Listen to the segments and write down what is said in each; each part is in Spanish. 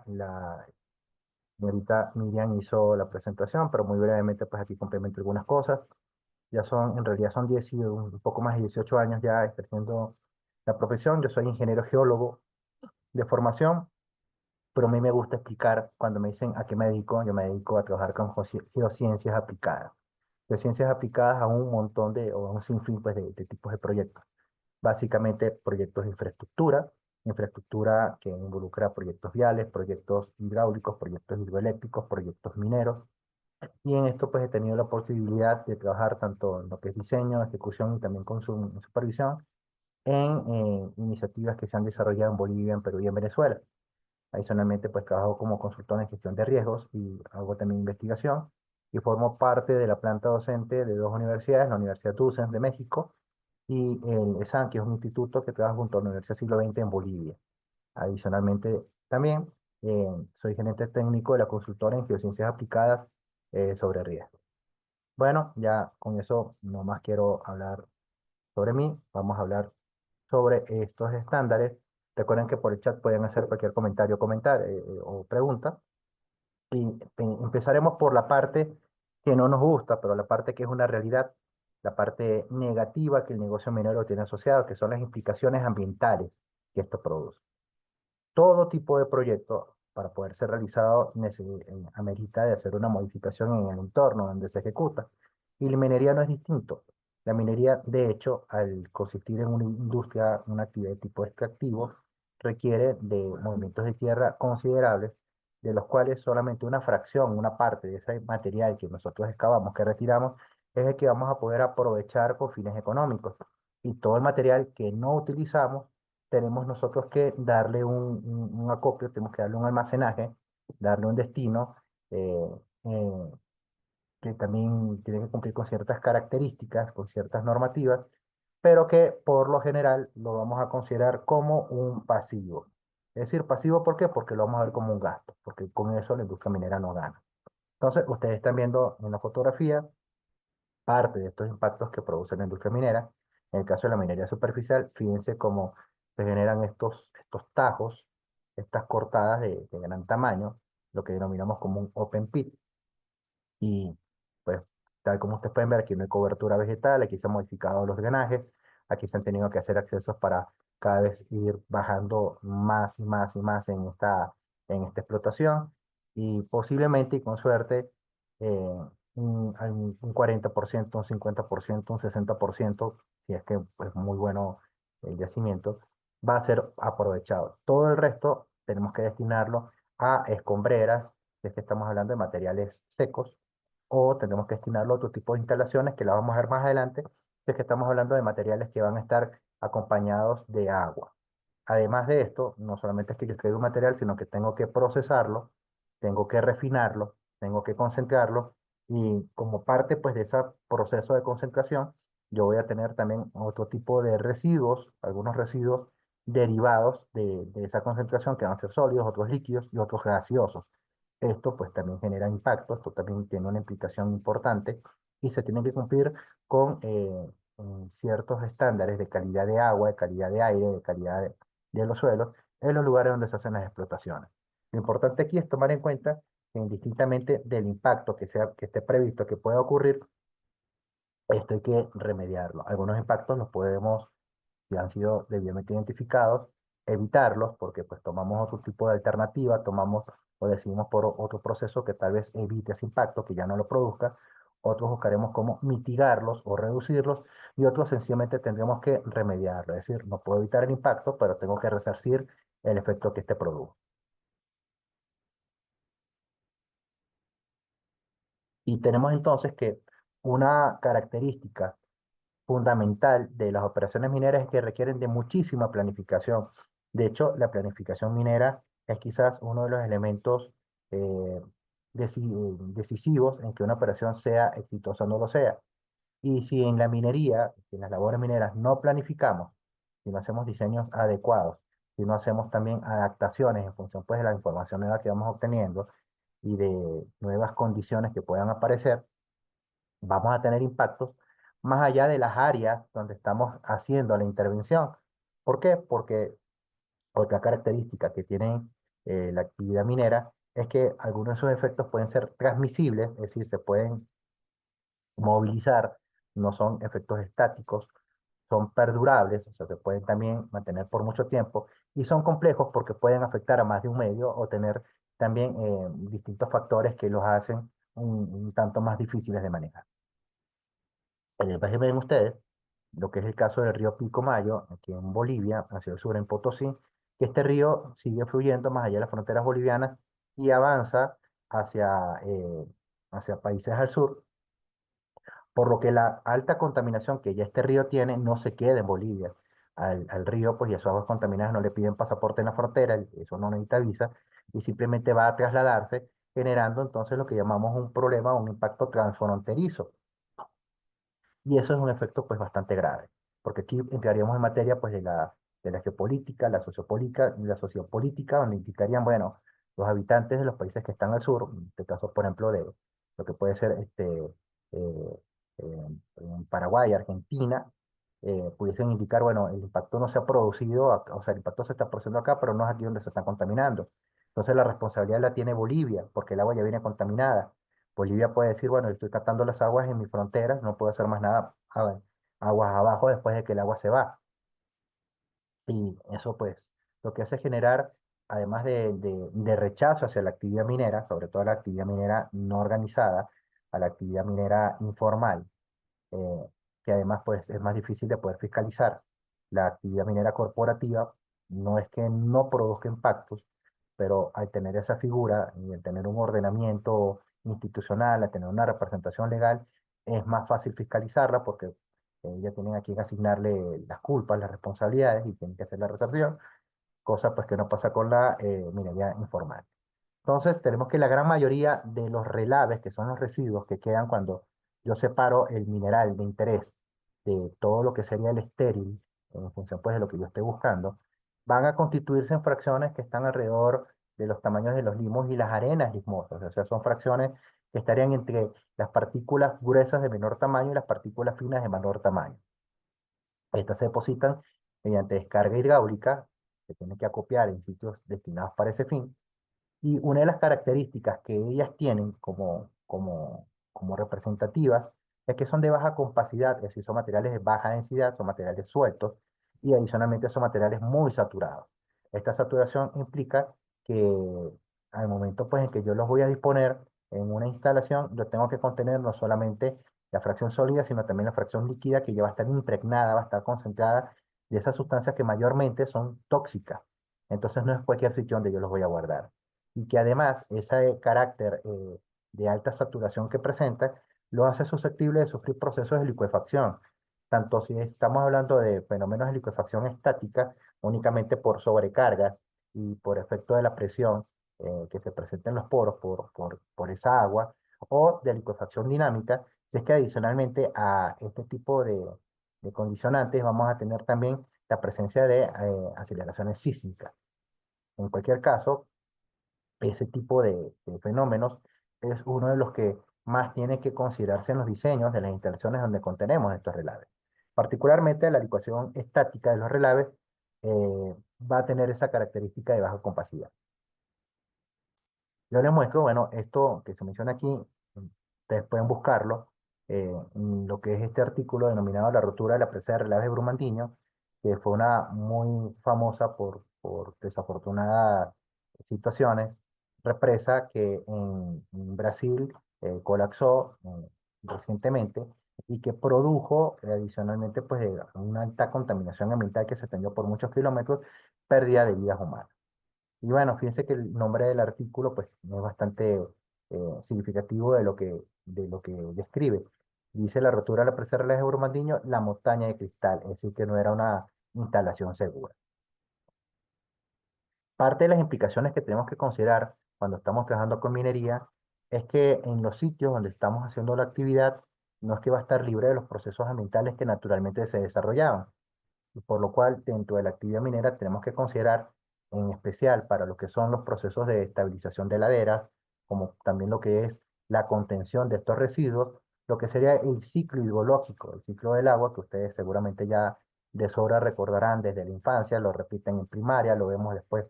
la señorita Miriam hizo la presentación, pero muy brevemente, pues aquí complemento algunas cosas. Ya son, en realidad son 10 y un poco más de 18 años ya ejerciendo la profesión. Yo soy ingeniero geólogo de formación, pero a mí me gusta explicar cuando me dicen a qué me dedico. Yo me dedico a trabajar con geociencias aplicadas. Geociencias aplicadas a un montón o a un sinfín pues, de tipos de proyectos. Básicamente proyectos de infraestructura, infraestructura que involucra proyectos viales, proyectos hidráulicos, proyectos hidroeléctricos, proyectos mineros. Y en esto pues he tenido la posibilidad de trabajar tanto en lo que es diseño, ejecución y también con su supervisión en iniciativas que se han desarrollado en Bolivia, en Perú y en Venezuela. Adicionalmente pues trabajo como consultor en gestión de riesgos y hago también investigación y formo parte de la planta docente de dos universidades, la Universidad Tucson de México y el ESAN, que es un instituto que trabaja junto a la Universidad Siglo XX en Bolivia. Adicionalmente, también soy gerente técnico de la consultora en geociencias aplicadas sobre riesgo. Bueno, ya con eso no más quiero hablar sobre mí. Vamos a hablar sobre estos estándares. Recuerden que por el chat pueden hacer cualquier comentario, o pregunta. Y empezaremos por la parte que no nos gusta, pero la parte que es una realidad, la parte negativa que el negocio minero tiene asociado, que son las implicaciones ambientales que esto produce. Todo tipo de proyecto, para poder ser realizado, amerita de hacer una modificación en el entorno donde se ejecuta. Y la minería no es distinto. La minería, de hecho, al consistir en una industria, una actividad de tipo extractivo, requiere de movimientos de tierra considerables, de los cuales solamente una fracción, una parte de ese material que nosotros excavamos, que retiramos, es el que vamos a poder aprovechar con fines económicos. Y todo el material que no utilizamos tenemos nosotros que darle un acopio, tenemos que darle un almacenaje, darle un destino, eh, eh, que también tiene que cumplir con ciertas características, con ciertas normativas, pero que por lo general lo vamos a considerar como un pasivo. Es decir, pasivo, ¿por qué? Porque lo vamos a ver como un gasto, porque con eso la industria minera no gana. Entonces, ustedes están viendo en la fotografía parte de estos impactos que produce la industria minera. En el caso de la minería superficial, fíjense cómo se generan estos tajos, estas cortadas de gran tamaño, lo que denominamos como un open pit. Y pues, tal como ustedes pueden ver, aquí no hay cobertura vegetal, aquí se han modificado los drenajes, aquí se han tenido que hacer accesos para cada vez ir bajando más y más y más en esta explotación. Y posiblemente, y con suerte, un 40%, un 50%, un 60%, si es que es pues, muy bueno el yacimiento, va a ser aprovechado. Todo el resto tenemos que destinarlo a escombreras, si es que estamos hablando de materiales secos, o tenemos que destinarlo a otro tipo de instalaciones que la vamos a ver más adelante, si es que estamos hablando de materiales que van a estar acompañados de agua. Además de esto, no solamente es que yo extraigo un material, sino que tengo que procesarlo, tengo que refinarlo, tengo que concentrarlo, y como parte pues de ese proceso de concentración, yo voy a tener también otro tipo de residuos, algunos residuos derivados de esa concentración, que van a ser sólidos, otros líquidos y otros gaseosos. Esto pues también genera impacto, esto también tiene una implicación importante y se tiene que cumplir con ciertos estándares de calidad de agua, de calidad de aire, de calidad de los suelos en los lugares donde se hacen las explotaciones. Lo importante aquí es tomar en cuenta que indistintamente del impacto que esté previsto que pueda ocurrir, esto hay que remediarlo. Algunos impactos los podemos, si han sido debidamente identificados, evitarlos porque pues tomamos otro tipo de alternativa, tomamos o decidimos por otro proceso que tal vez evite ese impacto, que ya no lo produzca. Otros buscaremos cómo mitigarlos o reducirlos y otros sencillamente tendremos que remediarlo. Es decir, no puedo evitar el impacto, pero tengo que resarcir el efecto que este produjo. Y tenemos entonces que una característica fundamental de las operaciones mineras es que requieren de muchísima planificación. De hecho, la planificación minera es quizás uno de los elementos eh, decisivos en que una operación sea exitosa o no lo sea. Y si en la minería, si en las labores mineras no planificamos, si no hacemos diseños adecuados, si no hacemos también adaptaciones en función pues, de la información nueva que vamos obteniendo y de nuevas condiciones que puedan aparecer, vamos a tener impactos más allá de las áreas donde estamos haciendo la intervención. ¿Por qué? Porque otra característica que tienen la actividad minera, es que algunos de esos efectos pueden ser transmisibles, es decir, se pueden movilizar, no son efectos estáticos, son perdurables, o sea, se pueden también mantener por mucho tiempo, y son complejos porque pueden afectar a más de un medio o tener también distintos factores que los hacen un tanto más difíciles de manejar. Ven ustedes lo que es el caso del río Pilcomayo, aquí en Bolivia, hacia el sur en Potosí, que este río sigue fluyendo más allá de las fronteras bolivianas y avanza hacia, hacia países al sur, por lo que la alta contaminación que ya este río tiene no se queda en Bolivia. Al río, pues, y a esas aguas contaminadas no le piden pasaporte en la frontera, eso no necesita visa, y simplemente va a trasladarse, generando entonces lo que llamamos un problema, un impacto transfronterizo. Y eso es un efecto pues bastante grave, porque aquí entraríamos en materia pues de la geopolítica, la sociopolítica, donde indicarían, bueno, los habitantes de los países que están al sur, en este caso, por ejemplo, de lo que puede ser eh, en Paraguay, Argentina, pudiesen indicar, bueno, el impacto no se ha producido, o sea, el impacto se está produciendo acá, pero no es aquí donde se están contaminando. Entonces la responsabilidad la tiene Bolivia, porque el agua ya viene contaminada. Bolivia puede decir, bueno, yo estoy tratando las aguas en mis fronteras, no puedo hacer más nada aguas abajo después de que el agua se va. Y eso pues lo que hace es generar, además de rechazo hacia la actividad minera, sobre todo la actividad minera no organizada, a la actividad minera informal, eh, que además pues es más difícil de poder fiscalizar. La actividad minera corporativa no es que no produzca impactos, pero al tener esa figura y al tener un ordenamiento institucional, al tener una representación legal, es más fácil fiscalizarla porque ya tienen a quien asignarle las culpas, las responsabilidades y tienen que hacer la resarcción, cosa pues que no pasa con la minería informal. Entonces, tenemos que la gran mayoría de los relaves, que son los residuos que quedan cuando yo separo el mineral de interés de todo lo que sería el estéril, en función pues de lo que yo esté buscando, van a constituirse en fracciones que están alrededor de los tamaños de los limos y las arenas limosas. O sea, son fracciones que estarían entre las partículas gruesas de menor tamaño y las partículas finas de menor tamaño. Estas se depositan mediante descarga hidráulica, que tiene que acopiar en sitios destinados para ese fin, y una de las características que ellas tienen como representativas es que son de baja compacidad, es decir, son materiales de baja densidad, son materiales sueltos y adicionalmente son materiales muy saturados. Esta saturación implica que al momento pues, en que yo los voy a disponer en una instalación, yo tengo que contener no solamente la fracción sólida, sino también la fracción líquida que ya va a estar impregnada, va a estar concentrada de esas sustancias que mayormente son tóxicas. Entonces no es cualquier sitio donde yo los voy a guardar y que además ese carácter de alta saturación que presenta lo hace susceptible de sufrir procesos de licuefacción, tanto si estamos hablando de fenómenos de licuefacción estática, únicamente por sobrecargas y por efecto de la presión que se presenta en los poros por esa agua, o de licuefacción dinámica, si es que adicionalmente a este tipo de condicionantes vamos a tener también la presencia de aceleraciones sísmicas. En cualquier caso, ese tipo de fenómenos es uno de los que más tiene que considerarse en los diseños de las instalaciones donde contenemos estos relaves. Particularmente la licuación estática de los relaves va a tener esa característica de baja compacidad. Yo les muestro, bueno, esto que se menciona aquí, ustedes pueden buscarlo, en lo que es este artículo denominado La rotura de la presa de relaves de Brumadinho, que fue una muy famosa por desafortunadas situaciones, represa que en Brasil colapsó recientemente y que produjo adicionalmente pues una alta contaminación ambiental que se extendió por muchos kilómetros, pérdida de vidas humanas. Y bueno, fíjense que el nombre del artículo pues es bastante significativo de lo que describe. Dice la rotura de la presa de Relajes de Brumadinho, la montaña de cristal, es decir, que no era una instalación segura. Parte de las implicaciones que tenemos que considerar cuando estamos trabajando con minería es que en los sitios donde estamos haciendo la actividad no es que va a estar libre de los procesos ambientales que naturalmente se desarrollaban, y por lo cual dentro de la actividad minera tenemos que considerar en especial para lo que son los procesos de estabilización de laderas, como también lo que es la contención de estos residuos, lo que sería el ciclo hidrológico, el ciclo del agua, que ustedes seguramente ya de sobra recordarán desde la infancia, lo repiten en primaria, lo vemos después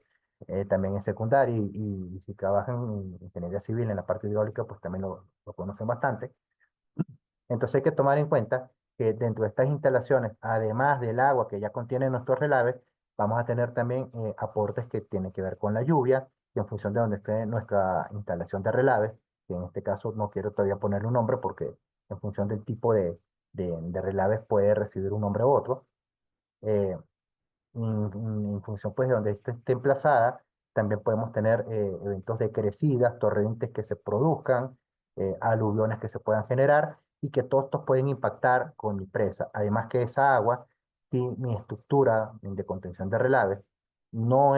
también en secundaria y si trabajan en ingeniería civil en la parte hidráulica, pues también lo conocen bastante. Entonces hay que tomar en cuenta que dentro de estas instalaciones, además del agua que ya contienen nuestros relaves, vamos a tener también aportes que tienen que ver con la lluvia, y en función de donde esté nuestra instalación de relaves, que en este caso no quiero todavía ponerle un nombre porque en función del tipo de relaves puede recibir un nombre u otro. eh, en función pues de donde esté emplazada, también podemos tener eventos de crecidas, torrentes que se produzcan, aluviones que se puedan generar y que todos estos pueden impactar con mi presa. Además que esa agua, si mi estructura de contención de relaves no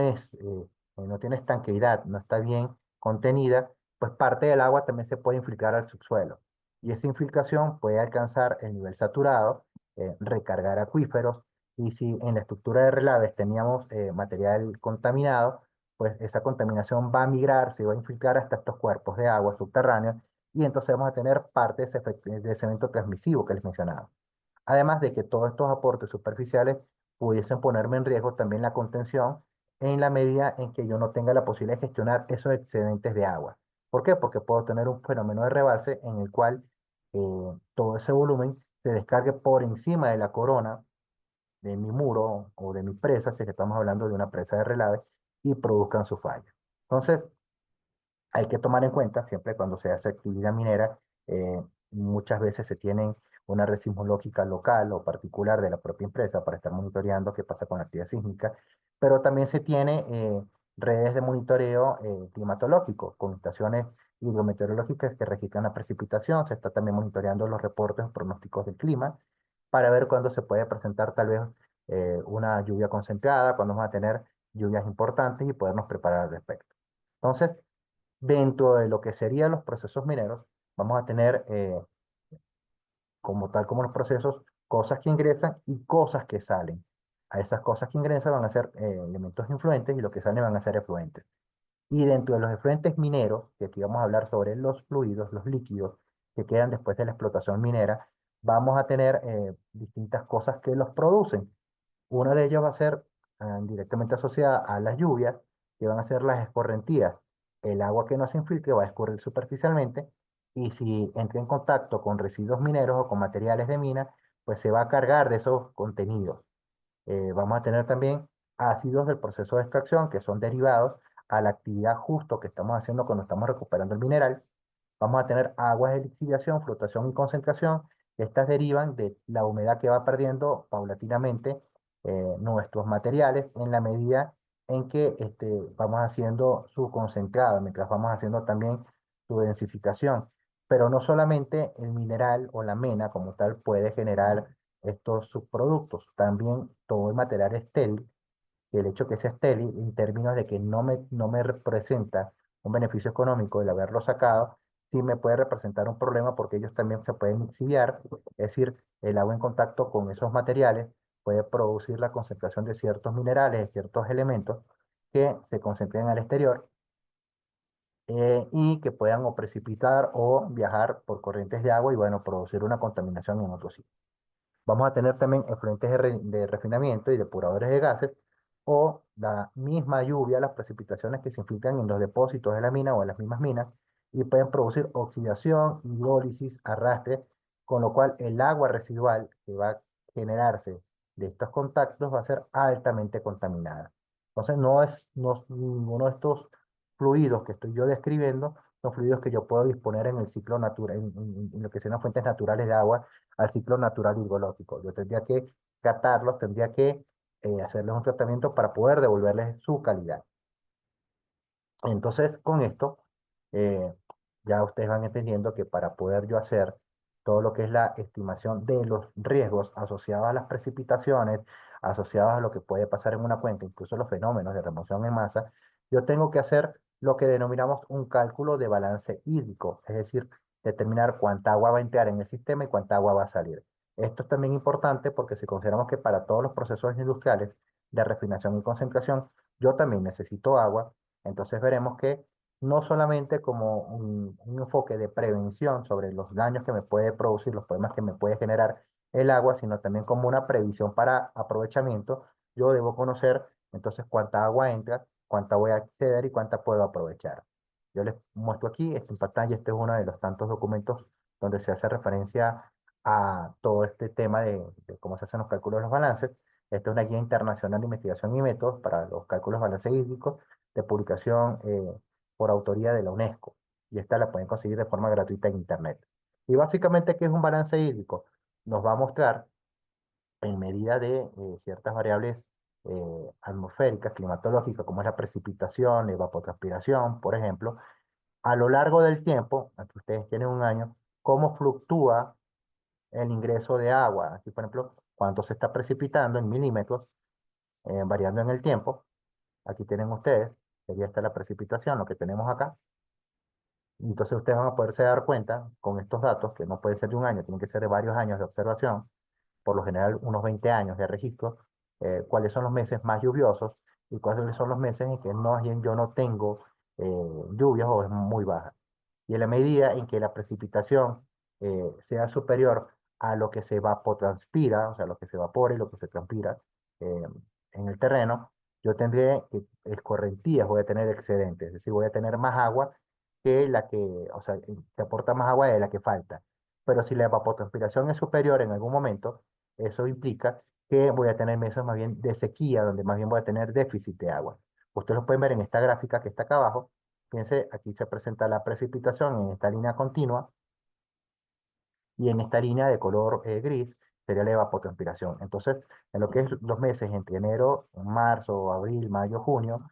tiene estanqueidad, no está bien contenida, pues parte del agua también se puede infiltrar al subsuelo. Y esa infiltración puede alcanzar el nivel saturado, recargar acuíferos, y si en la estructura de relaves teníamos material contaminado, pues esa contaminación va a migrar, se va a infiltrar hasta estos cuerpos de agua subterráneos y entonces vamos a tener parte de ese evento transmisivo que les mencionaba. Además de que todos estos aportes superficiales pudiesen ponerme en riesgo también la contención en la medida en que yo no tenga la posibilidad de gestionar esos excedentes de agua. ¿Por qué? Porque puedo tener un fenómeno de rebalse en el cual todo ese volumen se descargue por encima de la corona de mi muro o de mi presa, si es que estamos hablando de una presa de relave, y produzcan su falla. Entonces, hay que tomar en cuenta, siempre cuando se hace actividad minera, muchas veces se tienen una red sismológica local o particular de la propia empresa para estar monitoreando qué pasa con la actividad sísmica, pero también se tiene redes de monitoreo climatológico con estaciones hidrometeorológicas que registran la precipitación, se está también monitoreando los reportes o pronósticos del clima para ver cuándo se puede presentar tal vez una lluvia concentrada, cuándo vamos a tener lluvias importantes y podernos preparar al respecto. Entonces, dentro de lo que serían los procesos mineros, vamos a tener, como tal como los procesos, cosas que ingresan y cosas que salen. A esas cosas que ingresan van a ser elementos influentes y lo que salen van a ser efluentes. Y dentro de los efluentes mineros, que aquí vamos a hablar sobre los fluidos, los líquidos que quedan después de la explotación minera, vamos a tener distintas cosas que los producen. Una de ellas va a ser directamente asociada a las lluvias, que van a ser las escorrentías. El agua que no se infiltre va a escurrir superficialmente y si entra en contacto con residuos mineros o con materiales de mina, pues se va a cargar de esos contenidos. Vamos a tener también ácidos del proceso de extracción, que son derivados a la actividad justo que estamos haciendo cuando estamos recuperando el mineral. Vamos a tener aguas de lixiviación, flotación y concentración. Estas derivan de la humedad que va perdiendo paulatinamente nuestros materiales en la medida en que vamos haciendo su concentrado, mientras vamos haciendo también su densificación. Pero no solamente el mineral o la mena como tal puede generar estos subproductos, también todo el material estéril, y el hecho que sea estéril en términos de que no me representa un beneficio económico el haberlo sacado, sí me puede representar un problema porque ellos también se pueden lixiviar, es decir, el agua en contacto con esos materiales puede producir la concentración de ciertos minerales, de ciertos elementos que se concentren al exterior y que puedan o precipitar o viajar por corrientes de agua y bueno, producir una contaminación en otro sitio. Vamos a tener también efluentes de refinamiento y depuradores de gases o la misma lluvia, las precipitaciones que se infiltran en los depósitos de la mina o en las mismas minas y pueden producir oxidación, hidrólisis, arrastre, con lo cual el agua residual que va a generarse de estos contactos va a ser altamente contaminada. Entonces ninguno de estos fluidos que estoy yo describiendo son fluidos que yo puedo disponer en el ciclo natural, en lo que sean las fuentes naturales de agua al ciclo natural hidrológico. Yo tendría que tratarlos, tendría que hacerles un tratamiento para poder devolverles su calidad. Entonces, con esto, eh, ya ustedes van entendiendo que para poder yo hacer todo lo que es la estimación de los riesgos asociados a las precipitaciones, asociados a lo que puede pasar en una cuenca, incluso los fenómenos de remoción en masa, yo tengo que hacer lo que denominamos un cálculo de balance hídrico, es decir, determinar cuánta agua va a entrar en el sistema y cuánta agua va a salir. Esto es también importante porque si consideramos que para todos los procesos industriales de refinación y concentración, yo también necesito agua, entonces veremos que no solamente como un enfoque de prevención sobre los daños que me puede producir, los problemas que me puede generar el agua, sino también como una previsión para aprovechamiento, yo debo conocer entonces cuánta agua entra, cuánta voy a acceder y cuánta puedo aprovechar. Yo les muestro aquí, en pantalla, este es uno de los tantos documentos donde se hace referencia a todo este tema de cómo se hacen los cálculos de los balances. Esta es una guía internacional de investigación y métodos para los cálculos de balance hídrico de publicación por autoría de la UNESCO. Y esta la pueden conseguir de forma gratuita en Internet. Y básicamente, ¿qué es un balance hídrico? Nos va a mostrar en medida de ciertas variables atmosféricas, climatológicas, como es la precipitación, evapotranspiración, por ejemplo, a lo largo del tiempo, aquí ustedes tienen un año, cómo fluctúa el ingreso de agua. Aquí, por ejemplo, cuánto se está precipitando en milímetros, variando en el tiempo. Aquí tienen ustedes, sería esta la precipitación, lo que tenemos acá. Y entonces ustedes van a poderse dar cuenta con estos datos, que no puede ser de un año, tienen que ser de varios años de observación, por lo general unos 20 años de registro, cuáles son los meses más lluviosos y cuáles son los meses en que no, yo no tengo lluvias o es muy baja. Y en la medida en que la precipitación sea superior a lo que se evapotranspira, o sea, lo que se evapora y lo que se transpira eh, en el terreno, yo tendré escorrentías, voy a tener excedentes, es decir, voy a tener más agua que la que, o sea, se aporta más agua de la que falta. Pero si la evapotranspiración es superior en algún momento, eso implica que voy a tener meses más bien de sequía, donde más bien voy a tener déficit de agua. Ustedes lo pueden ver en esta gráfica que está acá abajo. Fíjense, aquí se presenta la precipitación en esta línea continua y en esta línea de color gris sería la evapotranspiración. Entonces, en lo que es los meses entre enero, marzo, abril, mayo, junio,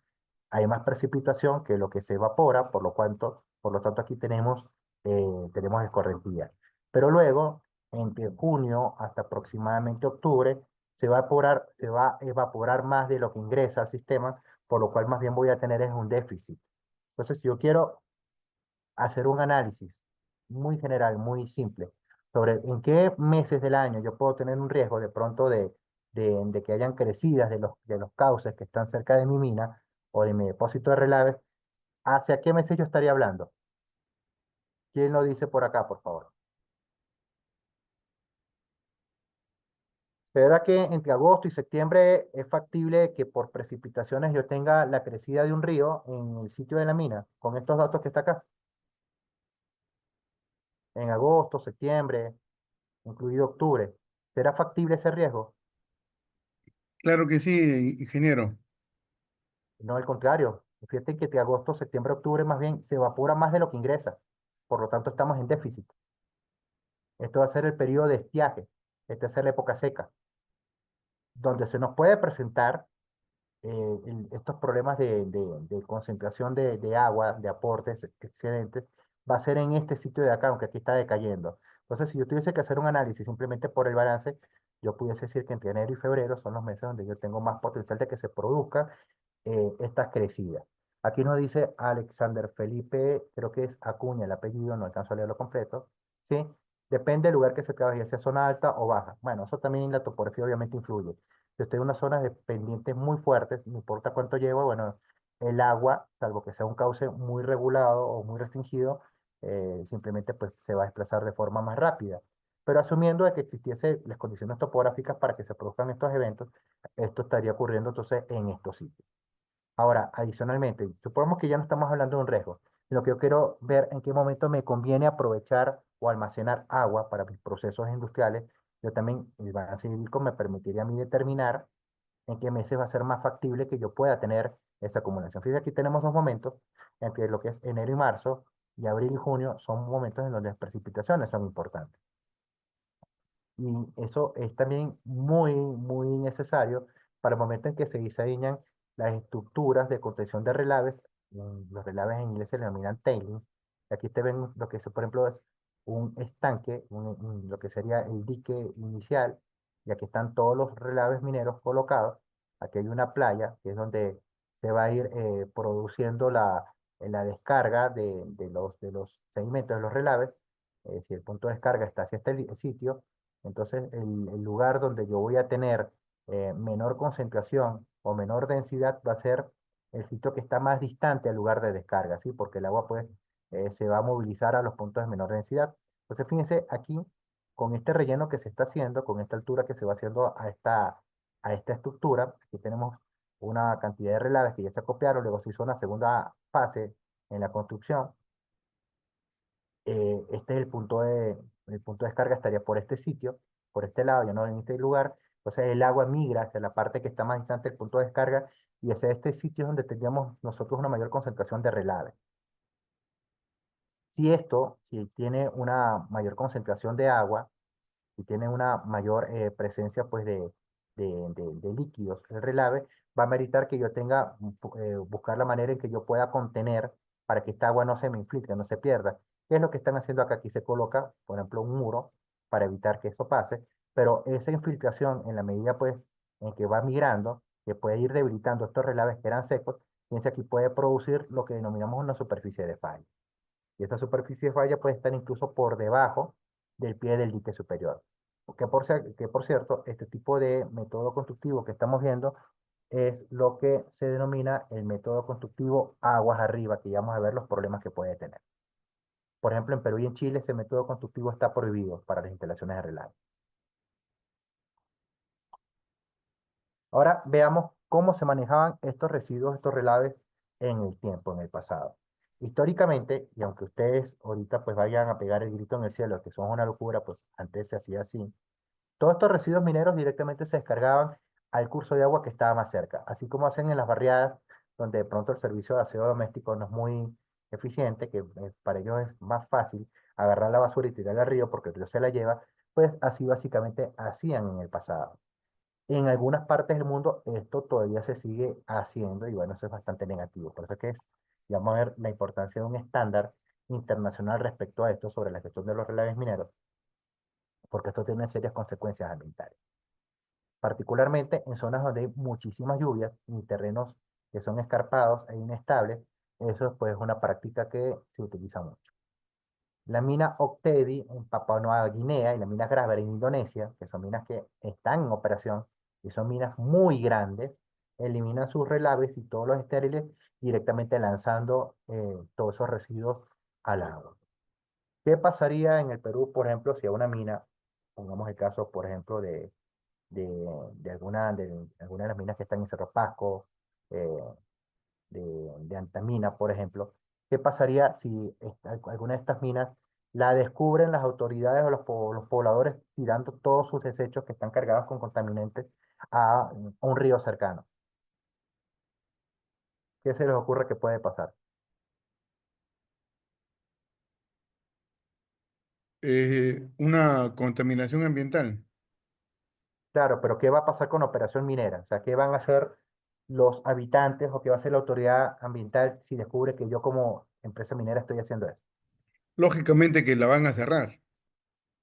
hay más precipitación que lo que se evapora, por lo tanto aquí tenemos escorrentía. Pero luego, entre junio hasta aproximadamente octubre, se va a evaporar más de lo que ingresa al sistema, por lo cual más bien voy a tener es un déficit. Entonces, si yo quiero hacer un análisis muy general, muy simple, sobre en qué meses del año yo puedo tener un riesgo de pronto de que hayan crecidas de los cauces que están cerca de mi mina o de mi depósito de relaves, ¿hacia qué meses yo estaría hablando? ¿Quién lo dice por acá, por favor? ¿Verdad que entre agosto y septiembre es factible que por precipitaciones yo tenga la crecida de un río en el sitio de la mina, con estos datos que está acá? En agosto, septiembre, incluido octubre. ¿Será factible ese riesgo? Claro que sí, ingeniero. No, al contrario. Fíjate que de agosto, septiembre, octubre más bien se evapora más de lo que ingresa. Por lo tanto, estamos en déficit. Esto va a ser el periodo de estiaje. Esta es la época seca, donde se nos puede presentar estos problemas de concentración de agua, de aportes excedentes, va a ser en este sitio de acá, aunque aquí está decayendo. Entonces, si yo tuviese que hacer un análisis simplemente por el balance, yo pudiese decir que entre enero y febrero son los meses donde yo tengo más potencial de que se produzca estas crecidas. Aquí nos dice Alexander Felipe, creo que es Acuña el apellido, no alcanzo a leerlo completo, ¿sí? Depende del lugar que se trabaje, ya sea zona alta o baja. Bueno, eso también la topografía obviamente influye. Si estoy en una zona de pendientes muy fuertes, no importa cuánto llevo, bueno, el agua, salvo que sea un cauce muy regulado o muy restringido, simplemente pues se va a desplazar de forma más rápida. Pero asumiendo de que existiese las condiciones topográficas para que se produzcan estos eventos, esto estaría ocurriendo entonces en estos sitios. Ahora, adicionalmente, supongamos que ya no estamos hablando de un riesgo, sino que yo quiero ver en qué momento me conviene aprovechar o almacenar agua para mis procesos industriales. Yo también, el balance hídrico me permitiría a mí determinar en qué meses va a ser más factible que yo pueda tener esa acumulación. Fíjate, aquí tenemos dos momentos, entre lo que es enero y marzo, y abril y junio son momentos en donde las precipitaciones son importantes. Y eso es también muy, muy necesario para el momento en que se diseñan las estructuras de contención de relaves. Los relaves en inglés se le denominan tailing. Aquí te ven lo que es, por ejemplo, es un estanque, lo que sería el dique inicial, y aquí están todos los relaves mineros colocados. Aquí hay una playa, que es donde se va a ir produciendo la descarga de los sedimentos de los relaves. Si el punto de descarga está hacia este sitio, entonces, el lugar donde yo voy a tener menor concentración o menor densidad va a ser el sitio que está más distante al lugar de descarga, ¿sí? Porque el agua, pues, se va a movilizar a los puntos de menor densidad. Entonces, fíjense aquí, con este relleno que se está haciendo, con esta altura que se va haciendo a esta estructura, aquí tenemos una cantidad de relaves que ya se acopiaron, luego se hizo una segunda fase en la construcción. Este es el punto de descarga estaría por este sitio, por este lado, ya no en este lugar. Entonces el agua migra hacia la parte que está más distante del punto de descarga y hacia este sitio es donde tendríamos nosotros una mayor concentración de relave. Si tiene una mayor concentración de agua, si tiene una mayor presencia pues de líquidos, el relave, va a meritar que yo tenga, buscar la manera en que yo pueda contener para que esta agua no se me infiltre, no se pierda. ¿Qué es lo que están haciendo acá? Aquí se coloca, por ejemplo, un muro para evitar que eso pase, pero esa infiltración en la medida pues en que va migrando, que puede ir debilitando estos relaves que eran secos, piensa aquí puede producir lo que denominamos una superficie de falla. Y esa superficie de falla puede estar incluso por debajo del pie del dique superior. Que por cierto, este tipo de método constructivo que estamos viendo es lo que se denomina el método constructivo aguas arriba, que ya vamos a ver los problemas que puede tener. Por ejemplo, en Perú y en Chile ese método constructivo está prohibido para las instalaciones de relaves. Ahora veamos cómo se manejaban estos residuos, estos relaves en el tiempo, en el pasado. Históricamente, y aunque ustedes ahorita pues vayan a pegar el grito en el cielo, que son una locura, pues antes se hacía así, todos estos residuos mineros directamente se descargaban al curso de agua que estaba más cerca, así como hacen en las barriadas, donde de pronto el servicio de aseo doméstico no es muy eficiente, que para ellos es más fácil agarrar la basura y tirarla al río porque el río se la lleva, pues así básicamente hacían en el pasado. En algunas partes del mundo esto todavía se sigue haciendo y bueno, eso es bastante negativo. Por eso es que ya vamos a ver la importancia de un estándar internacional respecto a esto sobre la gestión de los relaves mineros, porque esto tiene serias consecuencias ambientales. Particularmente en zonas donde hay muchísimas lluvias y terrenos que son escarpados e inestables, eso pues, es una práctica que se utiliza mucho. La mina Octedi en Papua Nueva Guinea y la mina Grasberg en Indonesia, que son minas que están en operación y son minas muy grandes, eliminan sus relaves y todos los estériles directamente lanzando todos esos residuos al agua. ¿Qué pasaría en el Perú, por ejemplo, si a una mina, pongamos el caso, por ejemplo, de, de alguna de las minas que están en Cerro Pasco, eh, de Antamina, por ejemplo, ¿qué pasaría si alguna de estas minas la descubren las autoridades o los pobladores tirando todos sus desechos que están cargados con contaminantes a un río cercano? ¿Qué se les ocurre que puede pasar? Una contaminación ambiental. Claro, pero ¿qué va a pasar con la operación minera? O sea, ¿qué van a hacer los habitantes o qué va a hacer la autoridad ambiental si descubre que yo como empresa minera estoy haciendo eso? Lógicamente que la van a cerrar.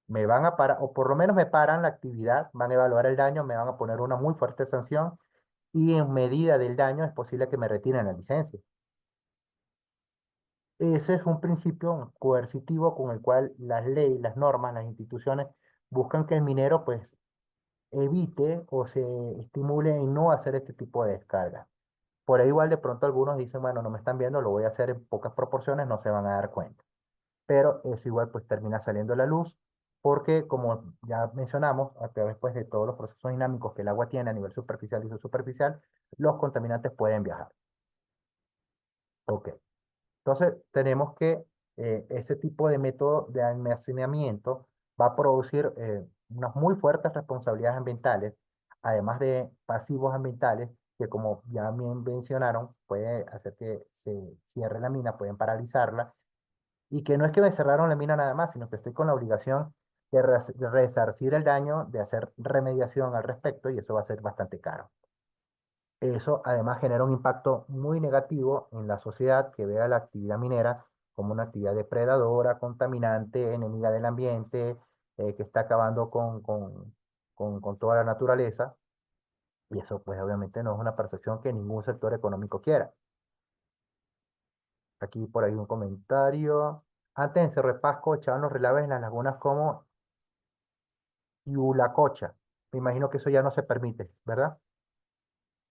Me van a parar, o por lo menos me paran la actividad, van a evaluar el daño, me van a poner una muy fuerte sanción y en medida del daño es posible que me retiren la licencia. Ese es un principio coercitivo con el cual las leyes, las normas, las instituciones buscan que el minero pues evite o se estimule en no hacer este tipo de descargas. Por ahí igual de pronto algunos dicen, bueno, no me están viendo, lo voy a hacer en pocas proporciones, no se van a dar cuenta. Pero eso igual pues termina saliendo a la luz porque como ya mencionamos, a través pues de todos los procesos dinámicos que el agua tiene a nivel superficial y subsuperficial, los contaminantes pueden viajar. Ok, entonces tenemos que ese tipo de método de almacenamiento va a producir unas muy fuertes responsabilidades ambientales, además de pasivos ambientales que como ya bien mencionaron, puede hacer que se cierre la mina, pueden paralizarla y que no es que me cerraron la mina nada más, sino que estoy con la obligación de resarcir el daño, de hacer remediación al respecto, y eso va a ser bastante caro. Eso además genera un impacto muy negativo en la sociedad que vea la actividad minera como una actividad depredadora, contaminante, enemiga del ambiente, que está acabando con toda la naturaleza. Y eso pues obviamente no es una percepción que ningún sector económico quiera. Aquí por ahí un comentario. Antes en Cerro de Pasco echaban los relaves en las lagunas como Yulacocha. Me imagino que eso ya no se permite, ¿verdad?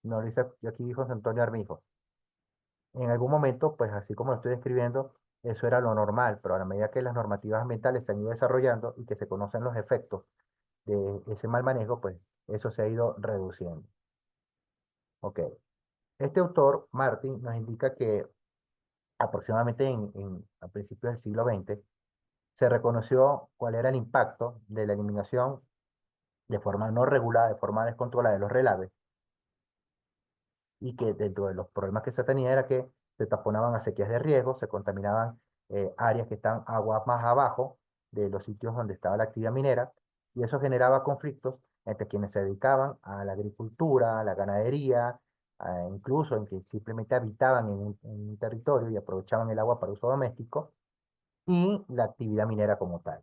No lo dice aquí José Antonio Armijo. En algún momento, pues así como lo estoy describiendo, eso era lo normal, pero a la medida que las normativas ambientales se han ido desarrollando y que se conocen los efectos de ese mal manejo, pues eso se ha ido reduciendo. Ok. Este autor, Martin, nos indica que aproximadamente a principios del siglo XX se reconoció cuál era el impacto de la eliminación de forma no regulada, de forma descontrolada de los relaves, y que dentro de los problemas que se tenía era que se taponaban acequias de riesgo, se contaminaban áreas que están aguas más abajo de los sitios donde estaba la actividad minera, y eso generaba conflictos entre quienes se dedicaban a la agricultura, a la ganadería, incluso en que simplemente habitaban en un territorio y aprovechaban el agua para uso doméstico, y la actividad minera como tal.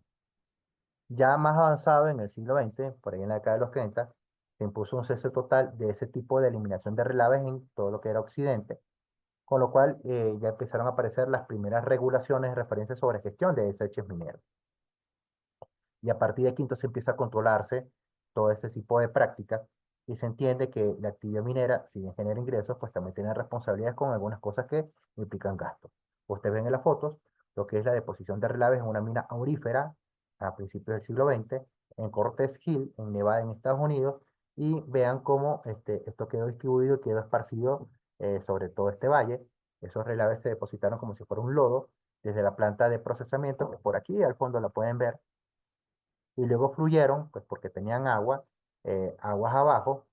Ya más avanzado en el siglo XX, por ahí en la década de los 30, se impuso un cese total de ese tipo de eliminación de relaves en todo lo que era Occidente, con lo cual ya empezaron a aparecer las primeras regulaciones de referencia sobre gestión de desechos mineros. Y a partir de aquí entonces empieza a controlarse todo ese tipo de prácticas y se entiende que la actividad minera, si bien genera ingresos, pues también tiene responsabilidades con algunas cosas que implican gastos. Ustedes ven en las fotos lo que es la deposición de relaves en una mina aurífera a principios del siglo XX en Cortez Hill, en Nevada, en Estados Unidos, y vean cómo esto quedó distribuido y quedó esparcido sobre todo este valle. Esos relaves se depositaron como si fuera un lodo desde la planta de procesamiento, que por aquí al fondo la pueden ver, y luego fluyeron, pues porque tenían agua, aguas abajo,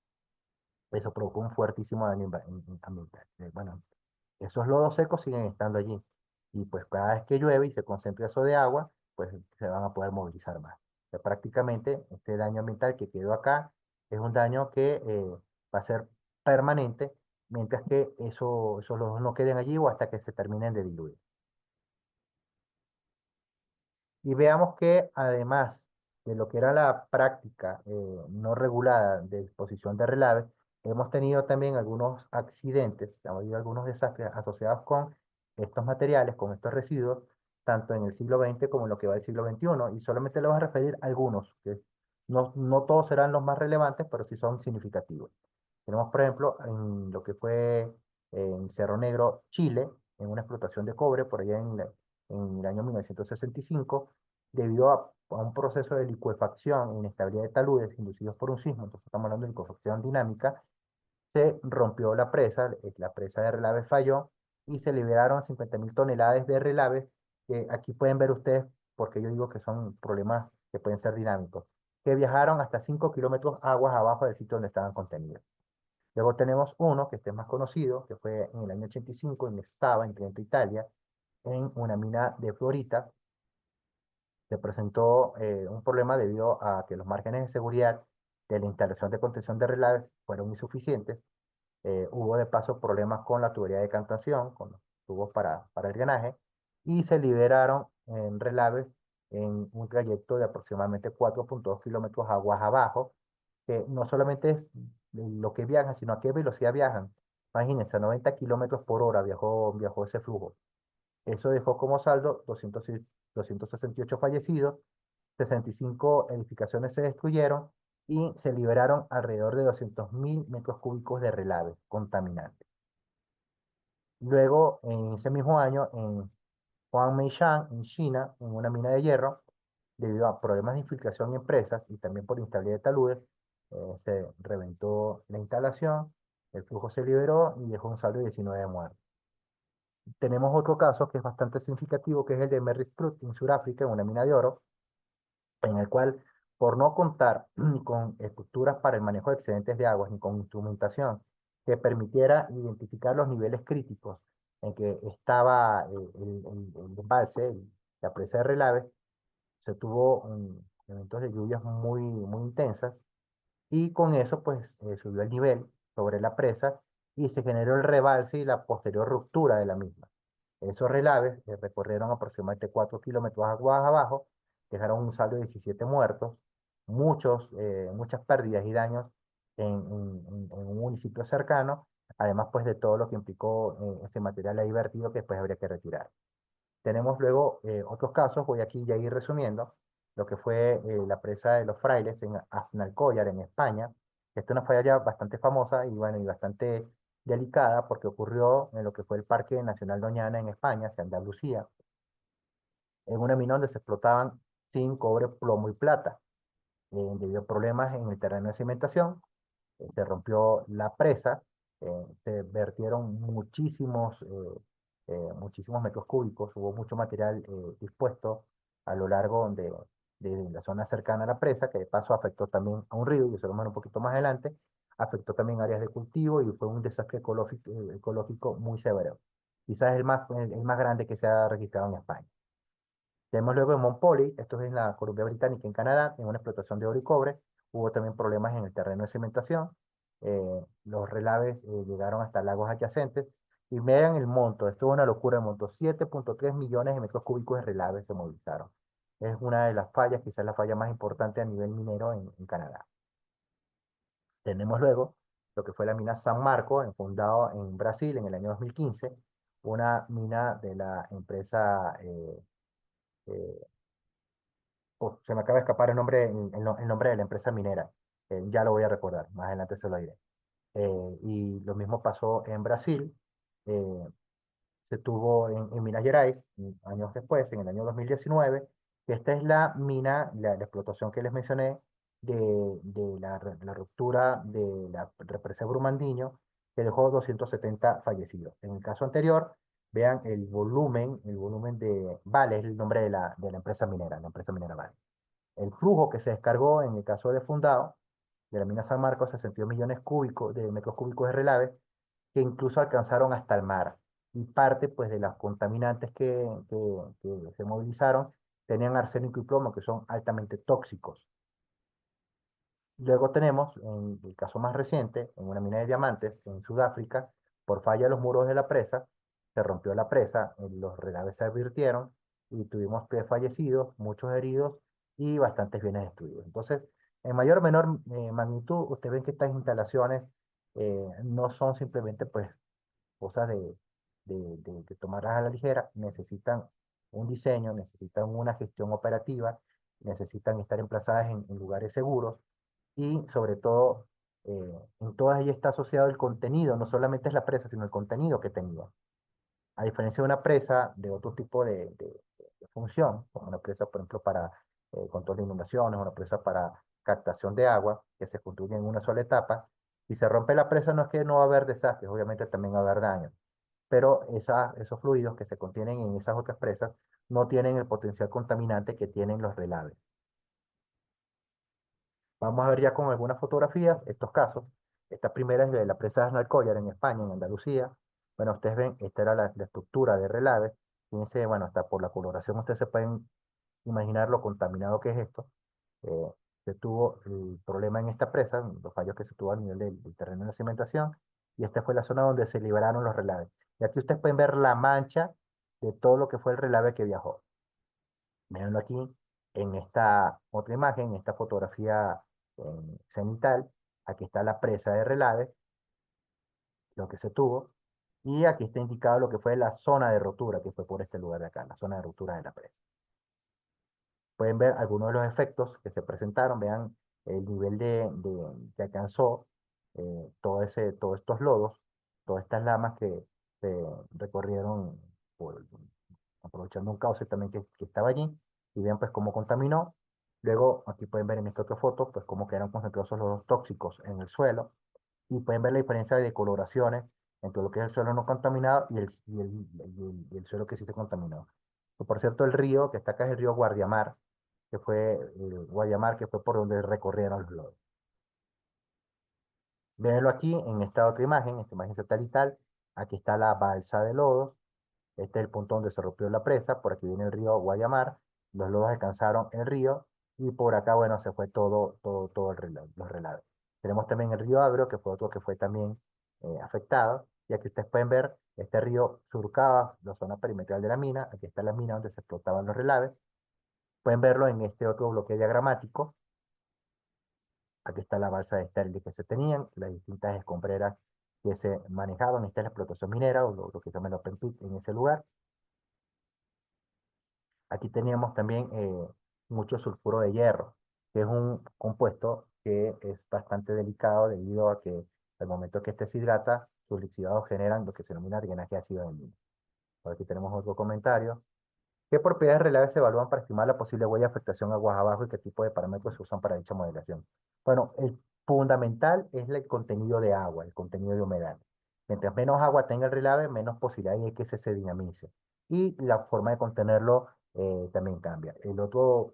eso provocó un fuertísimo daño ambiental. Bueno, esos lodos secos siguen estando allí, y pues cada vez que llueve y se concentra eso de agua, pues se van a poder movilizar más. O sea, prácticamente este daño ambiental que quedó acá es un daño que va a ser permanente mientras que esos lodos no queden allí o hasta que se terminen de diluir. Y veamos que además de lo que era la práctica no regulada de exposición de relaves, hemos tenido también algunos accidentes, ha habido algunos desastres asociados con estos materiales, con estos residuos, tanto en el siglo XX como en lo que va del siglo XXI, y solamente le voy a referir a algunos, que no todos serán los más relevantes, pero sí son significativos. Tenemos, por ejemplo, en lo que fue en Cerro Negro, Chile, en una explotación de cobre por allá en el año 1965, debido a un proceso de licuefacción e inestabilidad de taludes inducidos por un sismo, entonces estamos hablando de licuefacción dinámica, se rompió la presa de relaves falló y se liberaron 50.000 toneladas de relaves, que aquí pueden ver ustedes, porque yo digo que son problemas que pueden ser dinámicos, que viajaron hasta 5 kilómetros aguas abajo del sitio donde estaban contenidos. Luego tenemos uno que este es más conocido, que fue en el año 85 en Stava, en Trento, Italia, en una mina de fluorita. Se presentó un problema debido a que los márgenes de seguridad de la instalación de contención de relaves fueron insuficientes. Hubo de paso problemas con la tubería de cantación, con los tubos para el drenaje, y se liberaron en relaves en un trayecto de aproximadamente 4,2 kilómetros aguas abajo, que no solamente es lo que viajan, sino a qué velocidad viajan. Imagínense, a 90 kilómetros por hora viajó ese flujo. Eso dejó como saldo 268 fallecidos, 65 edificaciones se destruyeron y se liberaron alrededor de 200.000 metros cúbicos de relaves contaminantes. Luego, en ese mismo año, en Huangmeishan, en China, en una mina de hierro, debido a problemas de infiltración en presas y también por instabilidad de taludes, se reventó la instalación, el flujo se liberó y dejó un saldo de 19 muertos. Tenemos otro caso que es bastante significativo, que es el de Merristrut en Sudáfrica, en una mina de oro, en el cual, por no contar ni con estructuras para el manejo de excedentes de aguas, ni con instrumentación que permitiera identificar los niveles críticos en que estaba el embalse, la presa de relaves, se tuvo eventos de lluvias muy intensas, y con eso pues subió el nivel sobre la presa y se generó el rebalse y la posterior ruptura de la misma. Esos relaves recorrieron aproximadamente 4 kilómetros aguas abajo, dejaron un saldo de 17 muertos, muchas pérdidas y daños en un municipio cercano, además pues de todo lo que implicó ese material ahí vertido que después habría que retirar. Tenemos luego otros casos, voy aquí ya ir resumiendo, lo que fue la presa de los Frailes en Aznalcóllar, en España. Esta es una falla ya bastante famosa y, bueno, y bastante delicada porque ocurrió en lo que fue el Parque Nacional Doñana en España, hacia Andalucía, en una mina donde se explotaban zinc, cobre, plomo y plata. Debido a problemas en el terreno de cimentación, se rompió la presa, Se vertieron muchísimos metros cúbicos, hubo mucho material dispuesto a lo largo de la zona cercana a la presa, que de paso afectó también a un río, y eso lo vamos a ver un poquito más adelante, afectó también áreas de cultivo y fue un desastre ecológico muy severo. Quizás el más grande que se ha registrado en España. Tenemos luego en Mont Poly, esto es en la Columbia Británica, en Canadá, en una explotación de oro y cobre. Hubo también problemas en el terreno de cimentación. Los relaves llegaron hasta lagos adyacentes. Y vean el monto, esto es una locura de monto. 7,3 millones de metros cúbicos de relaves se movilizaron. Es una de las fallas, quizás la falla más importante a nivel minero en Canadá. Tenemos luego lo que fue la mina San Marco, fundado en Brasil en el año 2015, una mina de la empresa eh, se me acaba de escapar el nombre de la empresa minera. Ya lo voy a recordar, más adelante se lo diré. Y lo mismo pasó en Brasil. eh, Se tuvo en Minas Gerais, años después, en el año 2019, que esta es la mina, la explotación que les mencioné, la ruptura de la represa de Brumadinho, que dejó 270 fallecidos. En el caso anterior, vean el volumen de Vale, es el nombre de la empresa minera Vale. El flujo que se descargó en el caso de Fundado, de la mina San Marcos, 62 millones cúbicos de metros cúbicos de relave, que incluso alcanzaron hasta el mar. Y parte pues, de las contaminantes que se movilizaron tenían arsénico y plomo, que son altamente tóxicos. Luego tenemos, en el caso más reciente, en una mina de diamantes en Sudáfrica, por falla de los muros de la presa, se rompió la presa, los relaves se advirtieron y tuvimos 3 fallecidos, muchos heridos y bastantes bienes destruidos. Entonces, en mayor o menor magnitud, ustedes ven que estas instalaciones no son simplemente pues cosas de tomarlas a la ligera, necesitan un diseño, necesitan una gestión operativa, necesitan estar emplazadas en lugares seguros y sobre todo en todas ellas está asociado el contenido, no solamente es la presa, sino el contenido que tenía. A diferencia de una presa de otro tipo de función, como una presa, por ejemplo, para control de inundaciones, una presa para captación de agua, que se construye en una sola etapa, si se rompe la presa no es que no va a haber desastres, obviamente también va a haber daños, pero esos fluidos que se contienen en esas otras presas no tienen el potencial contaminante que tienen los relaves. Vamos a ver ya con algunas fotografías estos casos. Esta primera es de la presa de Aznalcóllar en España, en Andalucía. Bueno, ustedes ven, esta era la estructura de relaves. Fíjense, bueno, hasta por la coloración ustedes se pueden imaginar lo contaminado que es esto. Eh, Se tuvo el problema en esta presa, los fallos que se tuvo a nivel del terreno de cimentación, y esta fue la zona donde se liberaron los relaves. Y aquí ustedes pueden ver la mancha de todo lo que fue el relave que viajó. Véanlo aquí en esta otra imagen, en esta fotografía cenital. Aquí está la presa de relave, lo que se tuvo, y aquí está indicado lo que fue la zona de rotura, que fue por este lugar de acá, la zona de rotura de la presa. Pueden ver algunos de los efectos que se presentaron, vean el nivel que alcanzó todos estos lodos, todas estas lamas que se recorrieron aprovechando un cauce también que estaba allí, y vean pues cómo contaminó. Luego aquí pueden ver en esta otra foto pues cómo quedaron concentrados los lodos tóxicos en el suelo, y pueden ver la diferencia de coloraciones entre lo que es el suelo no contaminado y el suelo que sí se contaminó. Por cierto, el río que está acá es el río Guardiamar, que fue por donde recorrieron los lodos. Véanlo aquí en esta imagen satelital. Aquí está la balsa de lodos. Este es el punto donde se rompió la presa. Por aquí viene el río Guayamar. Los lodos alcanzaron el río. Y por acá, bueno, se fue todo los relaves. Tenemos también el río Agro, que fue otro que fue también afectado. Y aquí ustedes pueden ver, este río surcaba la zona perimetral de la mina. Aquí está la mina donde se explotaban los relaves. Pueden verlo en este otro bloque diagramático. Aquí está la balsa de Sterling que se tenían, las distintas escombreras que se manejaban. Esta es la explotación minera o lo que se llama el open pit en ese lugar. Aquí teníamos también mucho sulfuro de hierro, que es un compuesto que es bastante delicado debido a que al momento que este se hidrata, sus lixiviados generan lo que se denomina drenaje ácido de mina. Por aquí tenemos otro comentario. ¿Qué propiedades relaves se evalúan para estimar la posible huella de afectación aguas abajo y qué tipo de parámetros se usan para dicha modelación? Bueno, el fundamental es el contenido de agua, el contenido de humedad. Mientras menos agua tenga el relave, menos posibilidad hay de que se dinamice. Y la forma de contenerlo también cambia. El otro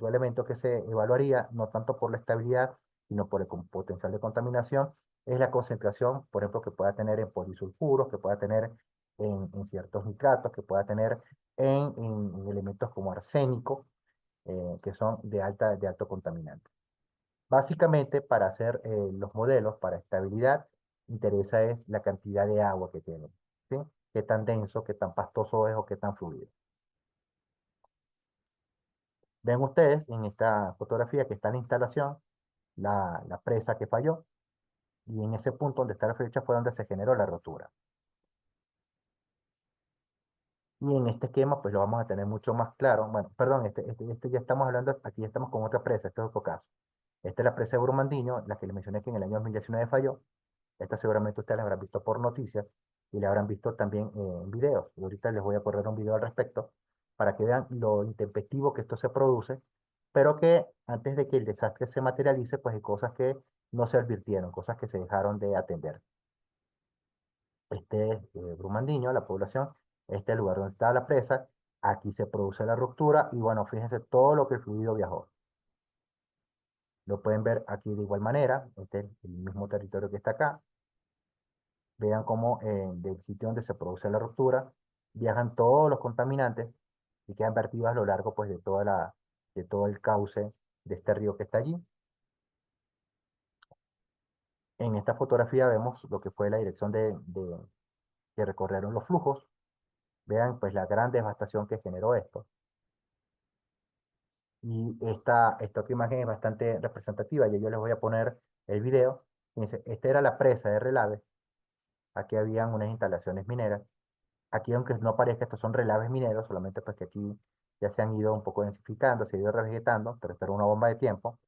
elemento que se evaluaría, no tanto por la estabilidad, sino por el potencial de contaminación, es la concentración, por ejemplo, que pueda tener en polisulfuros, que pueda tener en ciertos nitratos, que pueda tener en elementos como arsénico, que son de alto contaminante. Básicamente, para hacer los modelos para estabilidad, interesa es la cantidad de agua que tienen, ¿sí? Qué tan denso, qué tan pastoso es o qué tan fluido. Ven ustedes en esta fotografía que está en la instalación, la presa que falló, y en ese punto donde está la flecha fue donde se generó la rotura. Y en este esquema, pues lo vamos a tener mucho más claro. Bueno, perdón, este ya estamos hablando, aquí ya estamos con otra presa, este es otro caso. Esta es la presa de Brumadinho, la que les mencioné que en el año 2019 falló. Esta seguramente ustedes la habrán visto por noticias y la habrán visto también en videos. Y ahorita les voy a poner un video al respecto para que vean lo intempestivo que esto se produce, pero que antes de que el desastre se materialice, pues hay cosas que no se advirtieron, cosas que se dejaron de atender. Este es Brumadinho, la población, este es el lugar donde está la presa, aquí se produce la ruptura y bueno, fíjense todo lo que el fluido viajó. Lo pueden ver aquí de igual manera, este es el mismo territorio que está acá. Vean cómo del sitio donde se produce la ruptura viajan todos los contaminantes y quedan vertidos a lo largo pues, de todo el cauce de este río que está allí. En esta fotografía vemos lo que fue la dirección que recorrieron los flujos. Vean pues la gran devastación que generó esto. Y esta otra imagen es bastante representativa. Y yo les voy a poner el video. Fíjense, esta era la presa de Relave. Aquí habían unas instalaciones mineras. Aquí, aunque no parezca, estos son relaves mineros, solamente pues que aquí ya se han ido un poco densificando, se ha ido revegetando, pero esto era una bomba de tiempo,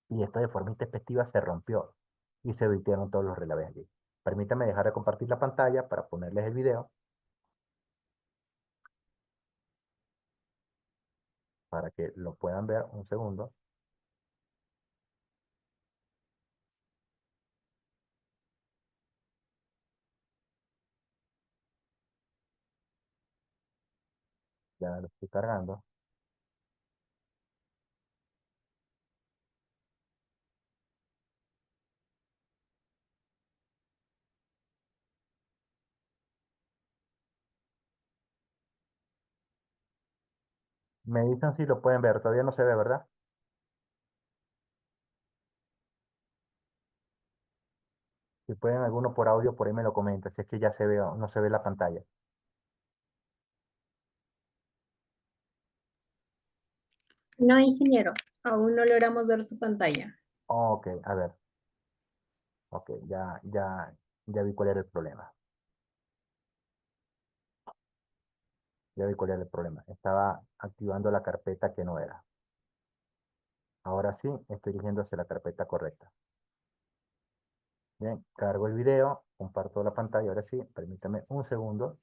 y esto de forma intempestiva se rompió y se virtieron todos los relaves allí. Permítanme dejar de compartir la pantalla para ponerles el video, para que lo puedan ver un segundo. Ya lo estoy cargando. Me dicen si lo pueden ver, todavía no se ve, ¿verdad? Si pueden alguno por audio, por ahí me lo comenta, si es que ya se ve o no se ve la pantalla. No, ingeniero, aún no logramos ver su pantalla. Ok, a ver, ok, ya vi cuál era el problema. Ya vi cuál era el problema. Estaba activando la carpeta que no era. Ahora sí, estoy dirigiendo hacia la carpeta correcta. Bien, cargo el video, comparto la pantalla. Ahora sí, permítame un segundo.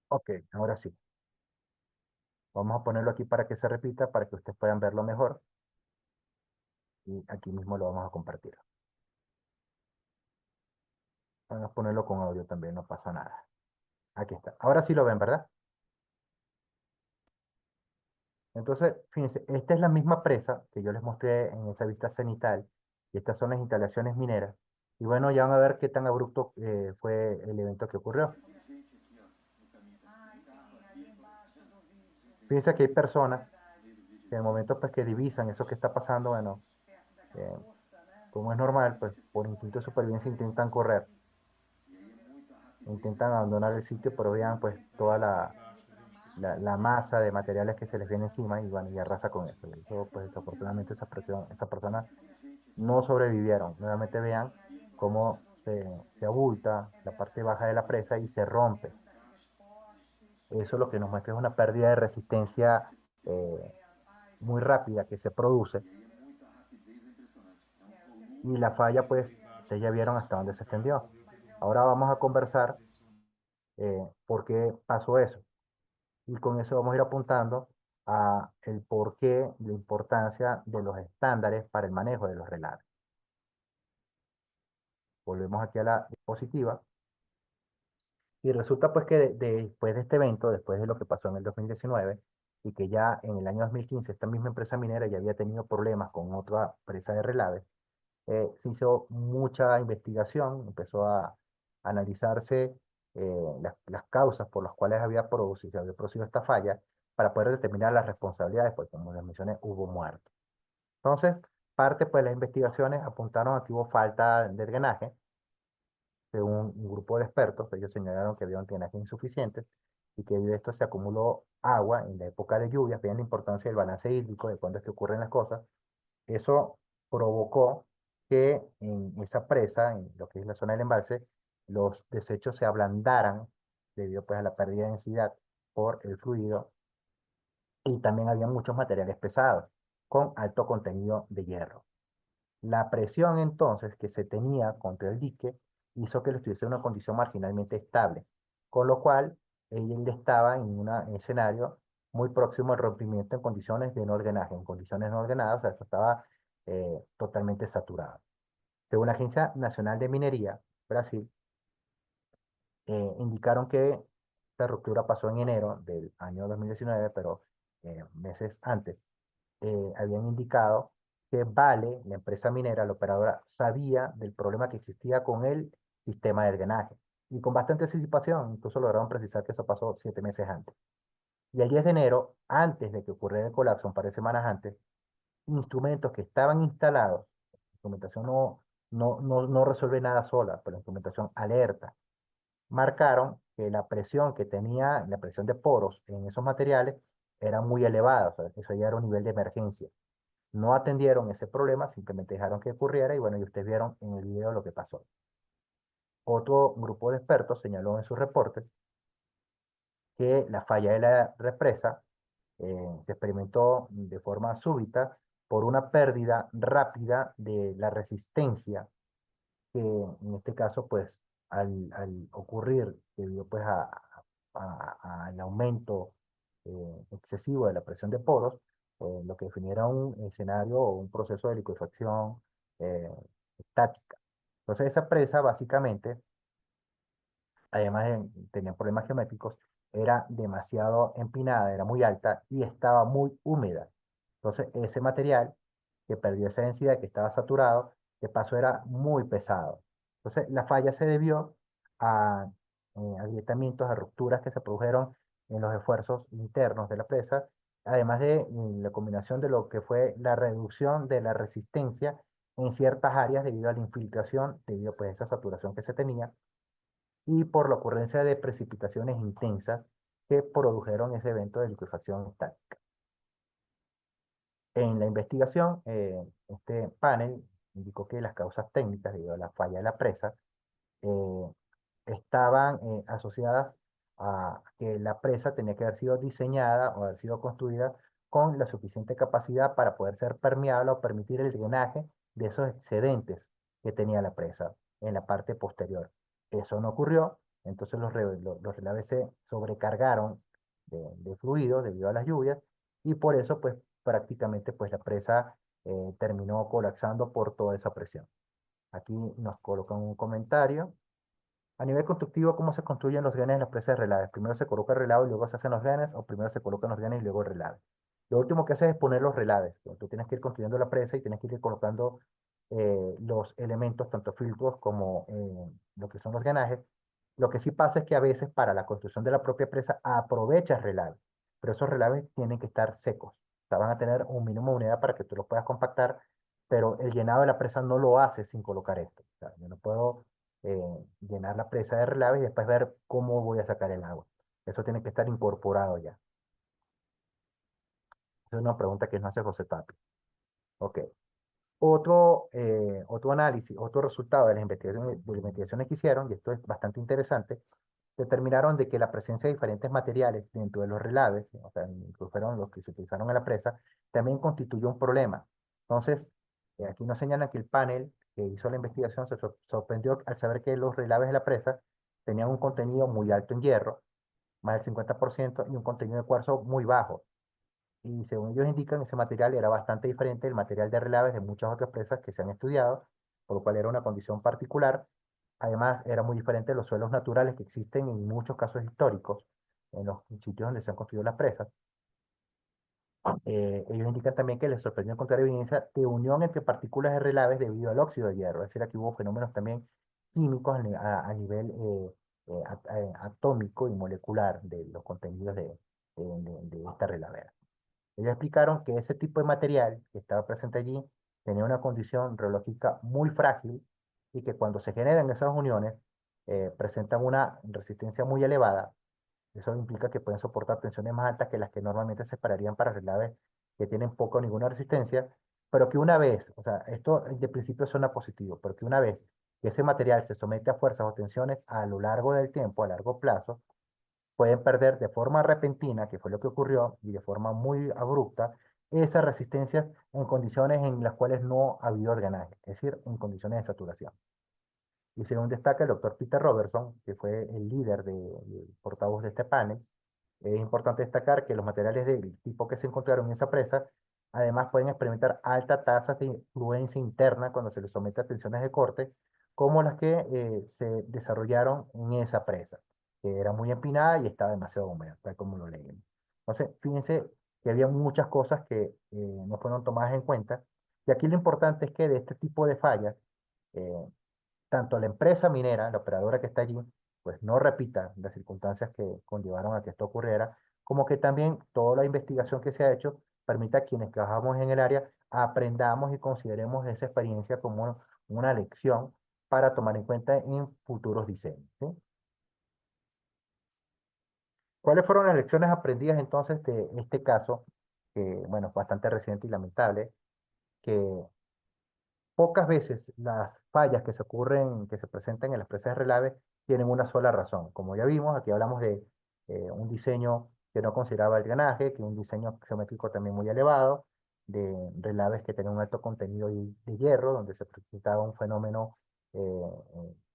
Ok, ahora sí. Vamos a ponerlo aquí para que se repita, para que ustedes puedan verlo mejor. Y aquí mismo lo vamos a compartir. Vamos a ponerlo con audio también, no pasa nada. Aquí está. Ahora sí lo ven, ¿verdad? Entonces, fíjense, esta es la misma presa que yo les mostré en esa vista cenital. Y estas son las instalaciones mineras. Y bueno, ya van a ver qué tan abrupto fue el evento que ocurrió. Fíjense que hay personas que en el momento pues, que divisan eso que está pasando, bueno, eh, como es normal, pues por instinto de supervivencia intentan correr, intentan abandonar el sitio, pero vean pues toda la masa de materiales que se les viene encima y bueno, y arrasa con eso. Y eso pues desafortunadamente esa persona no sobrevivieron. Nuevamente vean cómo se abulta la parte baja de la presa y se rompe. Eso lo que nos muestra es una pérdida de resistencia muy rápida que se produce y la falla, pues, ustedes ya vieron hasta dónde se extendió. Ahora vamos a conversar por qué pasó eso. Y con eso vamos a ir apuntando a el porqué, la importancia de los estándares para el manejo de los relaves. Volvemos aquí a la diapositiva. Y resulta pues que después de este evento, después de lo que pasó en el 2019, y que ya en el año 2015 esta misma empresa minera ya había tenido problemas con otra empresa de relaves, se hizo mucha investigación, empezó a analizarse las causas por las cuales se había producido esta falla para poder determinar las responsabilidades, porque como les mencioné, hubo muertos. Entonces, parte pues de las investigaciones apuntaron a que hubo falta de drenaje de un grupo de expertos. Ellos señalaron que había un drenaje insuficiente y que debido a esto se acumuló agua en la época de lluvias, vean la importancia del balance hídrico, de cuándo es que ocurren las cosas. Eso provocó que en esa presa, en lo que es la zona del embalse, los desechos se ablandaran debido pues a la pérdida de densidad por el fluido, y también había muchos materiales pesados con alto contenido de hierro. La presión entonces que se tenía contra el dique hizo que lo estuviese en una condición marginalmente estable, con lo cual él estaba en un escenario muy próximo al rompimiento en condiciones de no drenaje, en condiciones no ordenadas, o sea, esto estaba totalmente saturado. Según la Agencia Nacional de Minería, Brasil, indicaron que esta ruptura pasó en enero del año 2019, pero meses antes habían indicado que Vale, la empresa minera, la operadora, sabía del problema que existía con el sistema de drenaje. Y con bastante anticipación, incluso lograron precisar que eso pasó 7 meses antes. Y el 10 de enero, antes de que ocurriera el colapso, un par de semanas antes, instrumentos que estaban instalados, la instrumentación no resuelve nada sola, pero la instrumentación alerta, marcaron que la presión que tenía, la presión de poros en esos materiales era muy elevada, o sea, eso ya era un nivel de emergencia. No atendieron ese problema, simplemente dejaron que ocurriera y bueno, y ustedes vieron en el video lo que pasó. Otro grupo de expertos señaló en sus reportes que la falla de la represa se experimentó de forma súbita por una pérdida rápida de la resistencia que en este caso pues al ocurrir debido pues al aumento excesivo de la presión de poros, lo que definiera un escenario o un proceso de liquefacción eh, estática. Entonces esa presa básicamente, además tenía problemas geométricos, era demasiado empinada, era muy alta y estaba muy húmeda. Entonces ese material que perdió esa densidad, que estaba saturado, de paso era muy pesado. Entonces la falla se debió a agrietamientos, a rupturas que se produjeron en los esfuerzos internos de la presa, además de la combinación de lo que fue la reducción de la resistencia en ciertas áreas debido a la infiltración, debido pues, a esa saturación que se tenía, y por la ocurrencia de precipitaciones intensas que produjeron ese evento de liquefacción estática. En la investigación, este panel indicó que las causas técnicas debido a la falla de la presa eh, estaban asociadas a que la presa tenía que haber sido diseñada o haber sido construida con la suficiente capacidad para poder ser permeable o permitir el drenaje de esos excedentes que tenía la presa en la parte posterior. Eso no ocurrió, entonces los relaves se sobrecargaron de fluido debido a las lluvias y por eso pues prácticamente pues la presa terminó colapsando por toda esa presión. Aquí nos colocan un comentario. A nivel constructivo, ¿cómo se construyen los drenes en las presas de relaves? ¿Primero se coloca el relave y luego se hacen los drenes, o primero se colocan los drenes y luego el relave? Lo último que haces es poner los relaves. Tú tienes que ir construyendo la presa y tienes que ir colocando los elementos, tanto filtros como lo que son los drenajes. Lo que sí pasa es que a veces para la construcción de la propia presa aprovechas relaves, pero esos relaves tienen que estar secos. O sea, van a tener un mínimo de humedad para que tú los puedas compactar, pero el llenado de la presa no lo hace sin colocar esto. O sea, yo no puedo llenar la presa de relaves y después ver cómo voy a sacar el agua. Eso tiene que estar incorporado ya. Esa es una pregunta que nos hace José Tapia. Ok. Otro análisis, otro resultado de las investigaciones que hicieron, y esto es bastante interesante, determinaron de que la presencia de diferentes materiales dentro de los relaves, o sea, que fueron los que se utilizaron en la presa, también constituyó un problema. Entonces, aquí nos señalan que el panel que hizo la investigación se sorprendió al saber que los relaves de la presa tenían un contenido muy alto en hierro, más del 50%, y un contenido de cuarzo muy bajo. Y según ellos indican, ese material era bastante diferente del material de relaves de muchas otras presas que se han estudiado, por lo cual era una condición particular. Además, era muy diferente de los suelos naturales que existen en muchos casos históricos, en los sitios donde se han construido las presas. Ellos indican también que les sorprendió encontrar evidencia de unión entre partículas de relaves debido al óxido de hierro. Es decir, aquí hubo fenómenos también químicos a nivel atómico y molecular de los contenidos de esta relavera. Ellos explicaron que ese tipo de material que estaba presente allí tenía una condición reológica muy frágil y que cuando se generan esas uniones presentan una resistencia muy elevada. Eso implica que pueden soportar tensiones más altas que las que normalmente se esperarían para relaves que tienen poca o ninguna resistencia, pero que una vez, o sea, esto de principio suena positivo, pero que una vez que ese material se somete a fuerzas o tensiones a lo largo del tiempo, a largo plazo, pueden perder de forma repentina, que fue lo que ocurrió, y de forma muy abrupta, esas resistencias en condiciones en las cuales no ha habido drenaje, es decir, en condiciones de saturación. Y según destaca el doctor Peter Robertson, que fue el líder de portavoz de este panel, es importante destacar que los materiales del tipo que se encontraron en esa presa, además pueden experimentar altas tasas de influencia interna cuando se les somete a tensiones de corte, como las que se desarrollaron en esa presa, que era muy empinada y estaba demasiado húmeda, tal como lo leímos. Entonces, fíjense que había muchas cosas que no fueron tomadas en cuenta, y aquí lo importante es que de este tipo de fallas, eh, tanto la empresa minera, la operadora que está allí, pues no repita las circunstancias que conllevaron a que esto ocurriera, como que también toda la investigación que se ha hecho permita a quienes trabajamos en el área aprendamos y consideremos esa experiencia como una lección para tomar en cuenta en futuros diseños, ¿sí? ¿Cuáles fueron las lecciones aprendidas entonces de este caso, que bueno, es bastante reciente y lamentable, que pocas veces las fallas que se ocurren, que se presentan en las presas de relave, tienen una sola razón? Como ya vimos, aquí hablamos de un diseño que no consideraba el drenaje, que un diseño geométrico también muy elevado, de relaves que tenían un alto contenido de hierro, donde se presentaba un fenómeno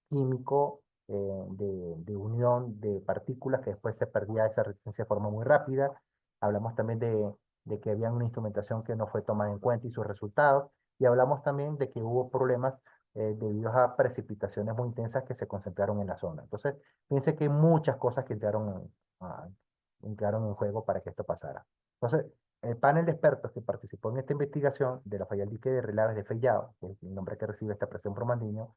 químico de unión de partículas que después se perdía esa resistencia de forma muy rápida. Hablamos también de que había una instrumentación que no fue tomada en cuenta y sus resultados. Y hablamos también de que hubo problemas debido a precipitaciones muy intensas que se concentraron en la zona. Entonces, fíjense que hay muchas cosas que entraron en juego para que esto pasara. Entonces, el panel de expertos que participó en esta investigación de la falla del dique de relaves de Fellao, que es el nombre que recibe esta presión por Mandiño,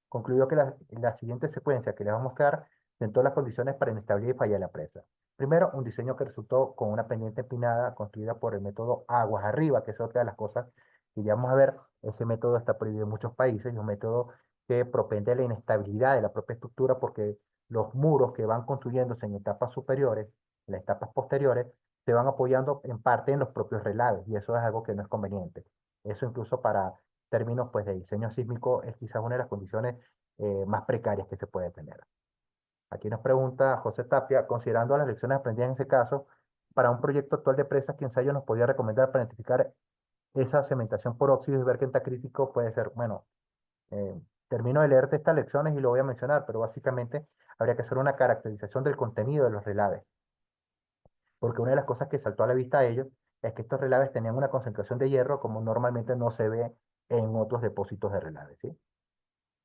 concluyó que la siguiente secuencia que les vamos a mostrar sentó las condiciones para inestabilidad y falla de la presa. Primero, un diseño que resultó con una pendiente empinada construida por el método aguas arriba, que es otra de las cosas que ya vamos a ver. Ese método está prohibido en muchos países y es un método que propende a la inestabilidad de la propia estructura porque los muros que van construyéndose en etapas superiores, en las etapas posteriores, se van apoyando en parte en los propios relaves y eso es algo que no es conveniente. Eso incluso para términos pues, de diseño sísmico es quizás una de las condiciones más precarias que se puede tener. Aquí nos pregunta José Tapia, considerando las lecciones aprendidas en ese caso, para un proyecto actual de presas, ¿qué ensayo nos podría recomendar para identificar esa cementación por óxidos y ver qué tan crítico puede ser? Bueno, eh, termino de leerte estas lecciones y lo voy a mencionar, pero básicamente habría que hacer una caracterización del contenido de los relaves, porque una de las cosas que saltó a la vista a ellos es que estos relaves tenían una concentración de hierro como normalmente no se ve en otros depósitos de relaves, ¿sí?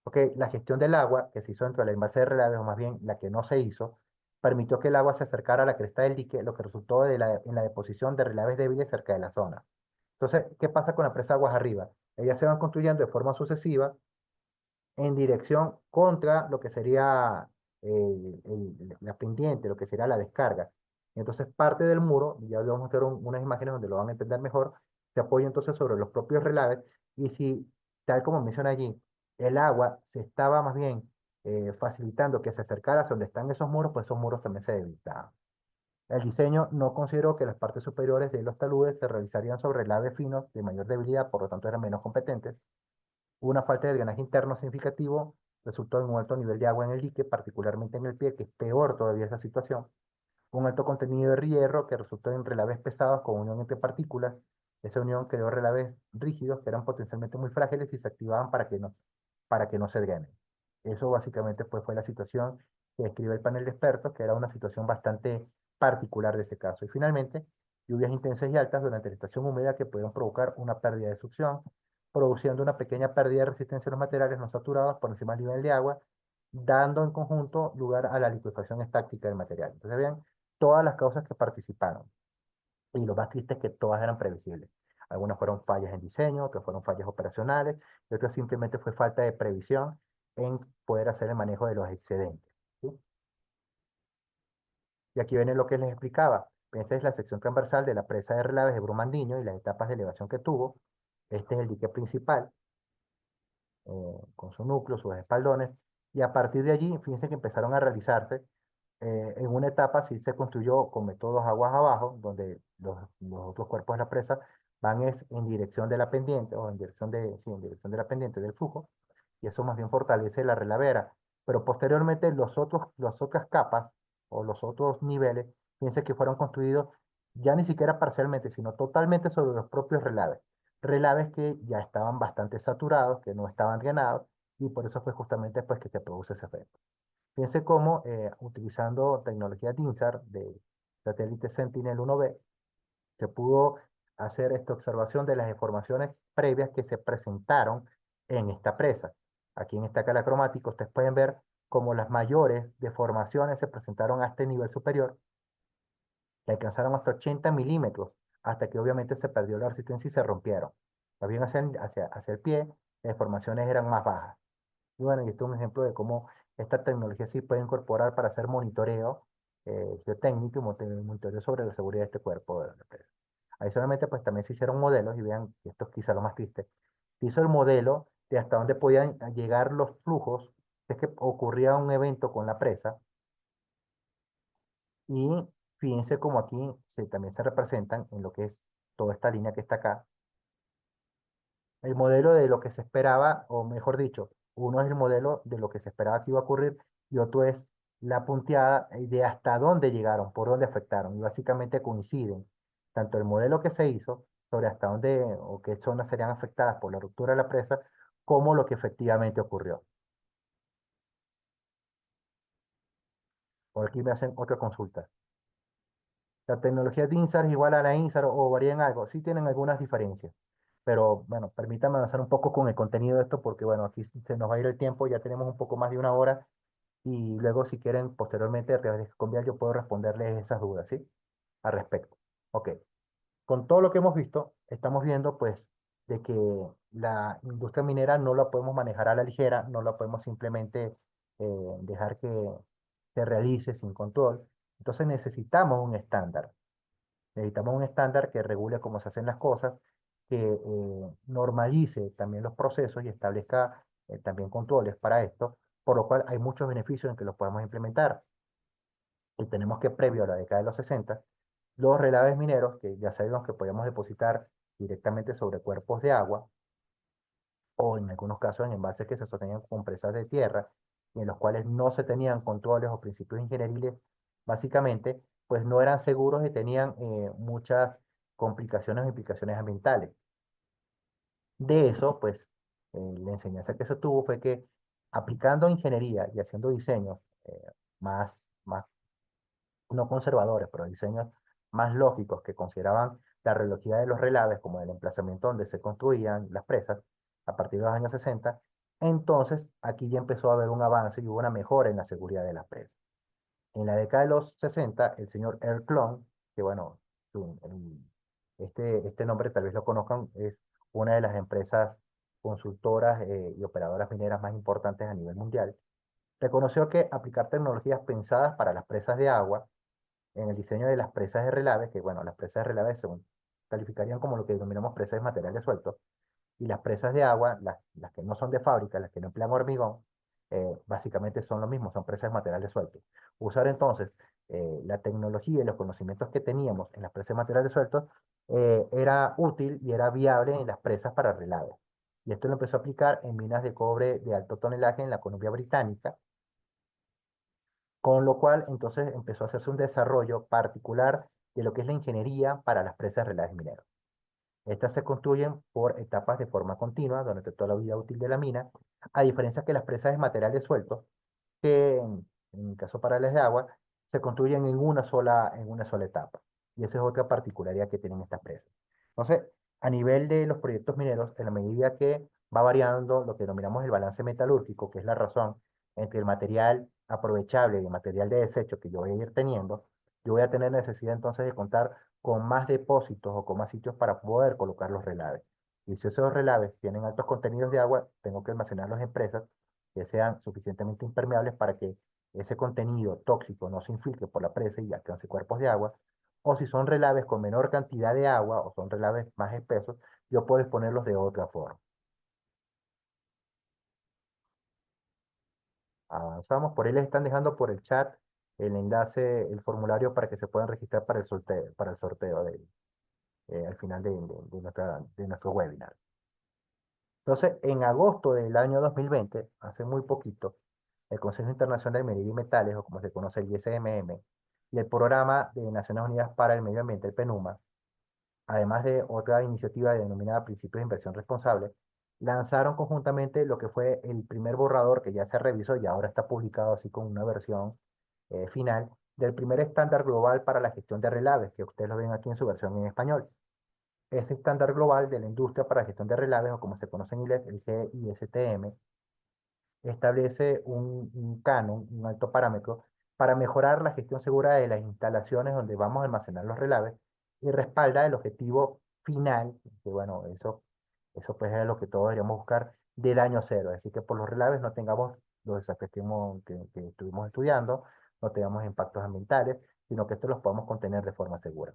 Porque la gestión del agua que se hizo dentro del embalse de relaves, o más bien la que no se hizo, permitió que el agua se acercara a la cresta del dique, lo que resultó en la deposición de relaves débiles cerca de la zona. Entonces, ¿qué pasa con la presa aguas arriba? Ellas se van construyendo de forma sucesiva en dirección contra lo que sería la pendiente, lo que sería la descarga. Entonces, parte del muro, ya vamos a mostrar unas imágenes donde lo van a entender mejor, se apoya entonces sobre los propios relaves y si, tal como menciona allí, el agua se estaba más bien facilitando que se acercara a donde están esos muros, pues esos muros también se debilitaban. El diseño no consideró que las partes superiores de los taludes se realizarían sobre relaves finos de mayor debilidad, por lo tanto eran menos competentes. Una falta de drenaje interno significativo resultó en un alto nivel de agua en el dique, particularmente en el pie, que es peor todavía esa situación. Un alto contenido de hierro que resultó en relaves pesados con unión entre partículas. Esa unión creó relaves rígidos que eran potencialmente muy frágiles y se activaban para que no se drenen. Eso básicamente pues, fue la situación que describe el panel de expertos, que era una situación bastante particular de ese caso. Y finalmente, lluvias intensas y altas durante la estación húmeda que pueden provocar una pérdida de succión, produciendo una pequeña pérdida de resistencia a los materiales no saturados por encima del nivel de agua, dando en conjunto lugar a la liquefacción estática del material. Entonces, vean todas las causas que participaron. Y lo más triste es que todas eran previsibles. Algunas fueron fallas en diseño, otras fueron fallas operacionales, y otras simplemente fue falta de previsión en poder hacer el manejo de los excedentes. ¿Sí? Y aquí viene lo que les explicaba. Esta es la sección transversal de la presa de relaves de Brumadinho y las etapas de elevación que tuvo. Este es el dique principal, con su núcleo, sus espaldones. Y a partir de allí, fíjense que empezaron a realizarse. En una etapa sí se construyó con métodos aguas abajo, donde los otros cuerpos de la presa van es en dirección de la pendiente, o en dirección de, sí, en dirección de la pendiente del flujo, y eso más bien fortalece la relavera. Pero posteriormente las otras capas o los otros niveles, fíjense que fueron construidos ya ni siquiera parcialmente, sino totalmente sobre los propios relaves. Relaves que ya estaban bastante saturados, que no estaban drenados, y por eso fue justamente pues que se produce ese efecto. Fíjense cómo utilizando tecnología DINSAR de satélite Sentinel-1B, se pudo hacer esta observación de las deformaciones previas que se presentaron en esta presa. Aquí en esta escala cromática ustedes pueden ver cómo las mayores deformaciones se presentaron a este nivel superior, que alcanzaron hasta 80 milímetros, hasta que obviamente se perdió la resistencia y se rompieron. Más bien hacia el pie, las deformaciones eran más bajas. Y bueno, y esto es un ejemplo de cómo esta tecnología sí puede incorporar para hacer monitoreo geotécnico y monitoreo sobre la seguridad de este cuerpo de la empresa. Adicionalmente, pues también se hicieron modelos, y vean, y esto es quizá lo más triste, se hizo el modelo de hasta dónde podían llegar los flujos, si es que ocurría un evento con la presa, y fíjense cómo aquí también se representan en lo que es toda esta línea que está acá, el modelo de lo que se esperaba, o mejor dicho, uno es el modelo de lo que se esperaba que iba a ocurrir y otro es la punteada de hasta dónde llegaron, por dónde afectaron. Y básicamente coinciden tanto el modelo que se hizo sobre hasta dónde o qué zonas serían afectadas por la ruptura de la presa, como lo que efectivamente ocurrió. Por aquí me hacen otra consulta. ¿La tecnología de INSAR es igual a la INSAR o varía en algo? Sí tienen algunas diferencias. Pero bueno, permítame avanzar un poco con el contenido de esto porque bueno, aquí se nos va a ir el tiempo, ya tenemos un poco más de una hora y luego si quieren posteriormente a través de Convial yo puedo responderles esas dudas, ¿sí? Al respecto. Ok, con todo lo que hemos visto, estamos viendo pues de que la industria minera no la podemos manejar a la ligera, no la podemos simplemente dejar que se realice sin control. Entonces necesitamos un estándar. Necesitamos un estándar que regule cómo se hacen las cosas, que normalice también los procesos y establezca también controles para esto, por lo cual hay muchos beneficios en que los podemos implementar. Y tenemos que, previo a la década de los 60, los relaves mineros, que ya sabemos que podíamos depositar directamente sobre cuerpos de agua, o en algunos casos en embalses que se sostenían con presas de tierra, y en los cuales no se tenían controles o principios ingenieriles, básicamente, pues no eran seguros y tenían muchas complicaciones o implicaciones ambientales. De eso, pues, la enseñanza que se tuvo fue que aplicando ingeniería y haciendo diseños más no conservadores, pero diseños más lógicos que consideraban la relojía de los relaves como el emplazamiento donde se construían las presas a partir de los años 60, entonces aquí ya empezó a haber un avance y hubo una mejora en la seguridad de las presas. En la década de los 60, el señor Earl Klum, que bueno, este nombre tal vez lo conozcan, es una de las empresas consultoras y operadoras mineras más importantes a nivel mundial, reconoció que aplicar tecnologías pensadas para las presas de agua en el diseño de las presas de relave, que bueno, las presas de relave se calificarían como lo que denominamos presas de materiales sueltos, y las presas de agua, las que no son de fábrica, las que no emplean hormigón, básicamente son lo mismo, son presas de materiales sueltos. Usar entonces la tecnología y los conocimientos que teníamos en las presas de materiales sueltos era útil y era viable en las presas para relave. Y esto lo empezó a aplicar en minas de cobre de alto tonelaje en la Columbia Británica, con lo cual entonces empezó a hacerse un desarrollo particular de lo que es la ingeniería para las presas de relaves mineros. Estas se construyen por etapas de forma continua durante toda la vida útil de la mina, a diferencia que las presas de materiales sueltos, que en el caso parales de agua, se construyen en una sola etapa. Y esa es otra particularidad que tienen estas presas. Entonces, a nivel de los proyectos mineros, en la medida que va variando lo que denominamos el balance metalúrgico, que es la razón entre el material aprovechable y el material de desecho que yo voy a ir teniendo, yo voy a tener necesidad entonces de contar con más depósitos o con más sitios para poder colocar los relaves. Y si esos relaves tienen altos contenidos de agua, tengo que almacenarlos en presas que sean suficientemente impermeables para que ese contenido tóxico no se infiltre por la presa y alcance cuerpos de agua. O si son relaves con menor cantidad de agua o son relaves más espesos, yo puedo exponerlos de otra forma. Avanzamos, por ahí les están dejando por el chat el enlace, el formulario para que se puedan registrar para el sorteo al final de nuestro webinar. Entonces, en agosto del año 2020, hace muy poquito, el Consejo Internacional de Minería y Metales, o como se conoce el ISMM, y el Programa de Naciones Unidas para el Medio Ambiente, el PNUMA, además de otra iniciativa denominada Principios de Inversión Responsable, lanzaron conjuntamente lo que fue el primer borrador que ya se revisó y ahora está publicado así con una versión final del primer estándar global para la gestión de relaves, que ustedes lo ven aquí en su versión en español. Ese estándar global de la industria para la gestión de relaves, o como se conoce en inglés, el GISTM, establece un canon, un alto parámetro, para mejorar la gestión segura de las instalaciones donde vamos a almacenar los relaves y respalda el objetivo final, que bueno, eso pues es lo que todos deberíamos buscar, de daño cero. Es decir, que por los relaves no tengamos los desafíos que estuvimos estudiando, no tengamos impactos ambientales, sino que estos los podamos contener de forma segura.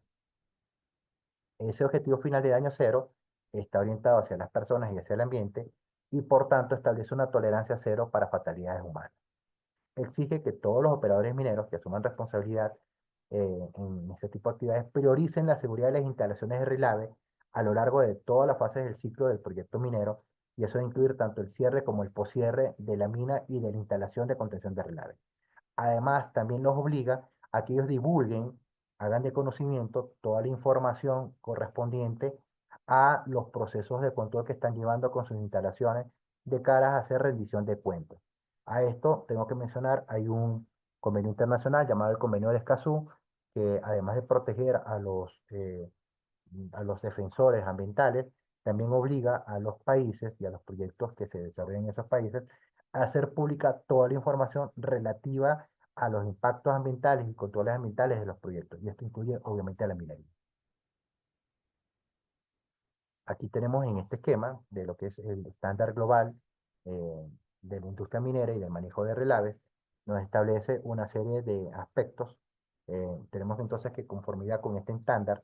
Ese objetivo final de daño cero está orientado hacia las personas y hacia el ambiente y por tanto establece una tolerancia cero para fatalidades humanas. Exige que todos los operadores mineros que asuman responsabilidad en este tipo de actividades prioricen la seguridad de las instalaciones de relave a lo largo de todas las fases del ciclo del proyecto minero, y eso va a incluir tanto el cierre como el poscierre de la mina y de la instalación de contención de relave. Además, también los obliga a que ellos divulguen, hagan de conocimiento toda la información correspondiente a los procesos de control que están llevando con sus instalaciones de cara a hacer rendición de cuentas. A esto tengo que mencionar, hay un convenio internacional llamado el Convenio de Escazú, que además de proteger a los defensores ambientales, también obliga a los países y a los proyectos que se desarrollan en esos países a hacer pública toda la información relativa a los impactos ambientales y controles ambientales de los proyectos. Y esto incluye obviamente a la minería. Aquí tenemos en este esquema de lo que es el estándar global de la industria minera y del manejo de relaves, nos establece una serie de aspectos. Tenemos entonces que conformidad con este estándar,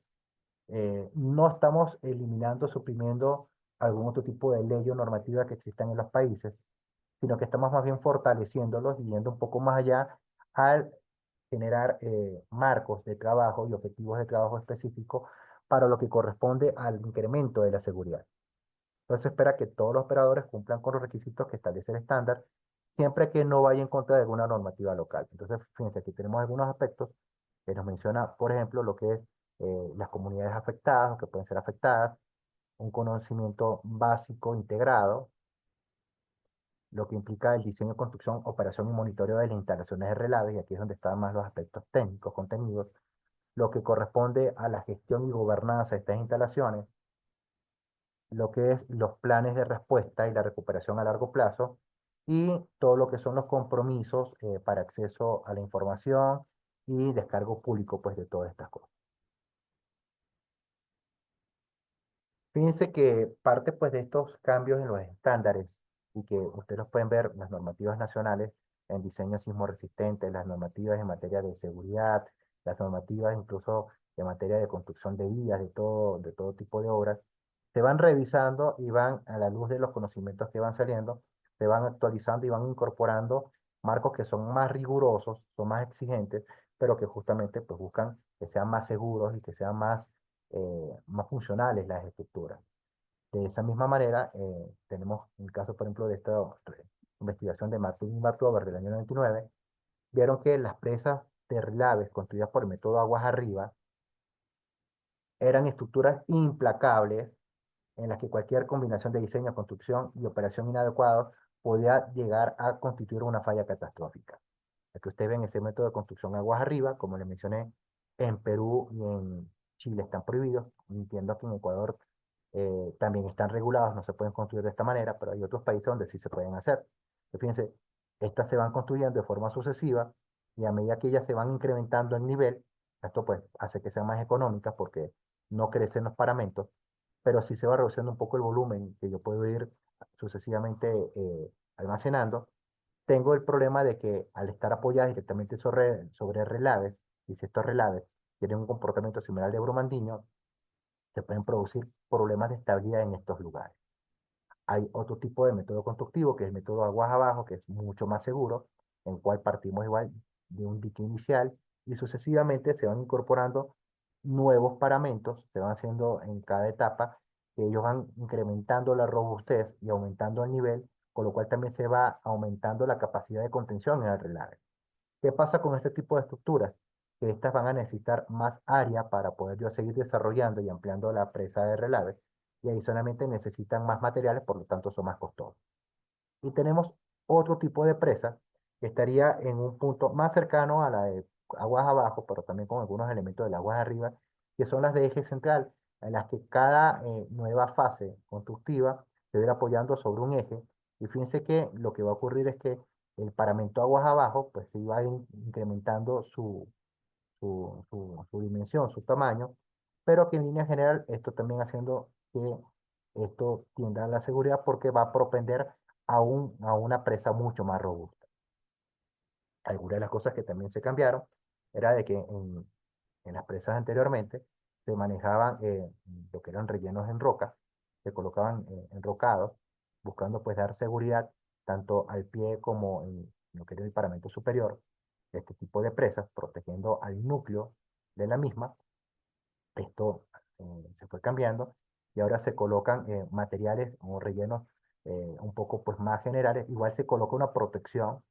no estamos eliminando, suprimiendo algún otro tipo de ley o normativa que existan en los países, sino que estamos más bien fortaleciéndolos y yendo un poco más allá al generar marcos de trabajo y objetivos de trabajo específicos para lo que corresponde al incremento de la seguridad. Entonces se espera que todos los operadores cumplan con los requisitos que establece el estándar, siempre que no vaya en contra de alguna normativa local. Entonces, fíjense, aquí tenemos algunos aspectos que nos menciona, por ejemplo, lo que es las comunidades afectadas o que pueden ser afectadas, un conocimiento básico integrado, lo que implica el diseño, construcción, operación y monitoreo de las instalaciones de relave, y aquí es donde están más los aspectos técnicos, contenidos, lo que corresponde a la gestión y gobernanza de estas instalaciones, lo que es los planes de respuesta y la recuperación a largo plazo, y todo lo que son los compromisos para acceso a la información y descargo público pues, de todas estas cosas. Fíjense que parte pues, de estos cambios en los estándares y que ustedes los pueden ver, las normativas nacionales en diseño sismo resistente, las normativas en materia de seguridad, las normativas incluso en materia de construcción de vías, de todo tipo de obras, se van revisando y van a la luz de los conocimientos que van saliendo, se van actualizando y van incorporando marcos que son más rigurosos, son más exigentes, pero que justamente pues, buscan que sean más seguros y que sean más funcionales las estructuras. De esa misma manera, tenemos el caso, por ejemplo, de esta investigación de Martin y Martover del año 99, vieron que las presas de relaves construidas por el método aguas arriba eran estructuras implacables en las que cualquier combinación de diseño, construcción y operación inadecuada podía llegar a constituir una falla catastrófica. Aquí ustedes ven ese método de construcción aguas arriba, como les mencioné, en Perú y en Chile están prohibidos. Entiendo que en Ecuador también están regulados, no se pueden construir de esta manera, pero hay otros países donde sí se pueden hacer. Entonces, fíjense, estas se van construyendo de forma sucesiva y a medida que ellas se van incrementando en nivel, esto pues hace que sean más económicas porque no crecen los paramentos, pero sí se va reduciendo un poco el volumen que yo puedo ir sucesivamente almacenando. Tengo el problema de que al estar apoyadas directamente sobre relaves, y si estos relaves tienen un comportamiento similar al de Brumadinho, se pueden producir problemas de estabilidad en estos lugares. Hay otro tipo de método constructivo, que es el método aguas abajo, que es mucho más seguro, en el cual partimos igual de un dique inicial y sucesivamente se van incorporando nuevos paramentos, se van haciendo en cada etapa, que ellos van incrementando la robustez y aumentando el nivel, con lo cual también se va aumentando la capacidad de contención en el relave. ¿Qué pasa con este tipo de estructuras? Que estas van a necesitar más área para poder yo seguir desarrollando y ampliando la presa de relave y adicionalmente necesitan más materiales, por lo tanto son más costosos. Y tenemos otro tipo de presa que estaría en un punto más cercano a la de aguas abajo, pero también con algunos elementos del aguas arriba, que son las de eje central, en las que cada nueva fase constructiva se va a ir apoyando sobre un eje. Y fíjense que lo que va a ocurrir es que el paramento aguas abajo, pues se va incrementando su dimensión, su tamaño, pero que en línea general esto también haciendo que esto tienda a la seguridad porque va a propender a una presa mucho más robusta. Algunas de las cosas que también se cambiaron era de que en las presas anteriormente se manejaban lo que eran rellenos en rocas, se colocaban enrocados, buscando pues dar seguridad tanto al pie como en lo que era el paramento superior de este tipo de presas, protegiendo al núcleo de la misma. Esto se fue cambiando y ahora se colocan materiales o rellenos un poco pues más generales. Igual se coloca una protección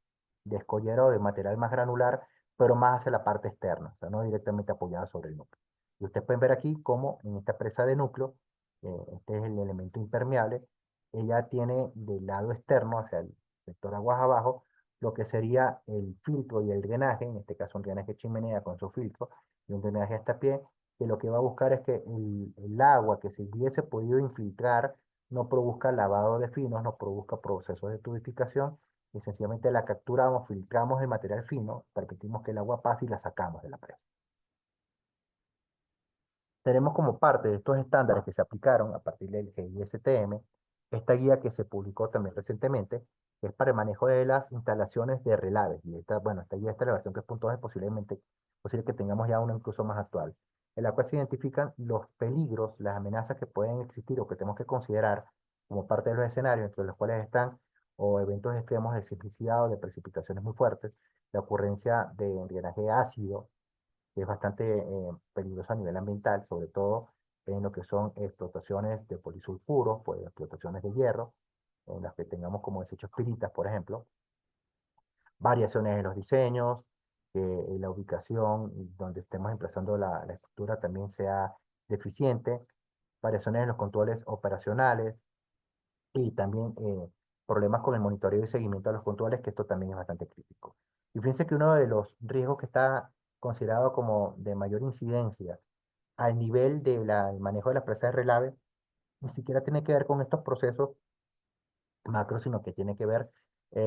de escollera o de material más granular, pero más hacia la parte externa, o sea, no directamente apoyada sobre el núcleo. Y ustedes pueden ver aquí cómo en esta presa de núcleo, este es el elemento impermeable, ella tiene del lado externo, hacia el sector aguas abajo, lo que sería el filtro y el drenaje, en este caso un drenaje chimenea con su filtro, y un drenaje hasta pie, que lo que va a buscar es que el agua que se hubiese podido infiltrar no produzca lavado de finos, no produzca procesos de tubificación, y sencillamente la capturamos, filtramos el material fino, permitimos que el agua pase y la sacamos de la presa. Tenemos como parte de estos estándares que se aplicaron a partir del GISTM, esta guía que se publicó también recientemente, que es para el manejo de las instalaciones de relaves. Y esta, bueno, esta guía, esta es la versión 3.2, es posiblemente posible que tengamos ya una incluso más actual, en la cual se identifican los peligros, las amenazas que pueden existir o que tenemos que considerar como parte de los escenarios, entre los cuales están o eventos extremos de sismicidad o de precipitaciones muy fuertes, la ocurrencia de drenaje ácido, que es bastante peligroso a nivel ambiental, sobre todo en lo que son explotaciones de polisulfuros, pues explotaciones de hierro, en las que tengamos como desechos piritas, por ejemplo, variaciones en los diseños, que la ubicación donde estemos emplazando la estructura también sea deficiente, variaciones en los controles operacionales y también problemas con el monitoreo y seguimiento de los controles, que esto también es bastante crítico. Y fíjense que uno de los riesgos que está considerado como de mayor incidencia al nivel del manejo de las presas de relave, ni siquiera tiene que ver con estos procesos macro, sino que tiene que ver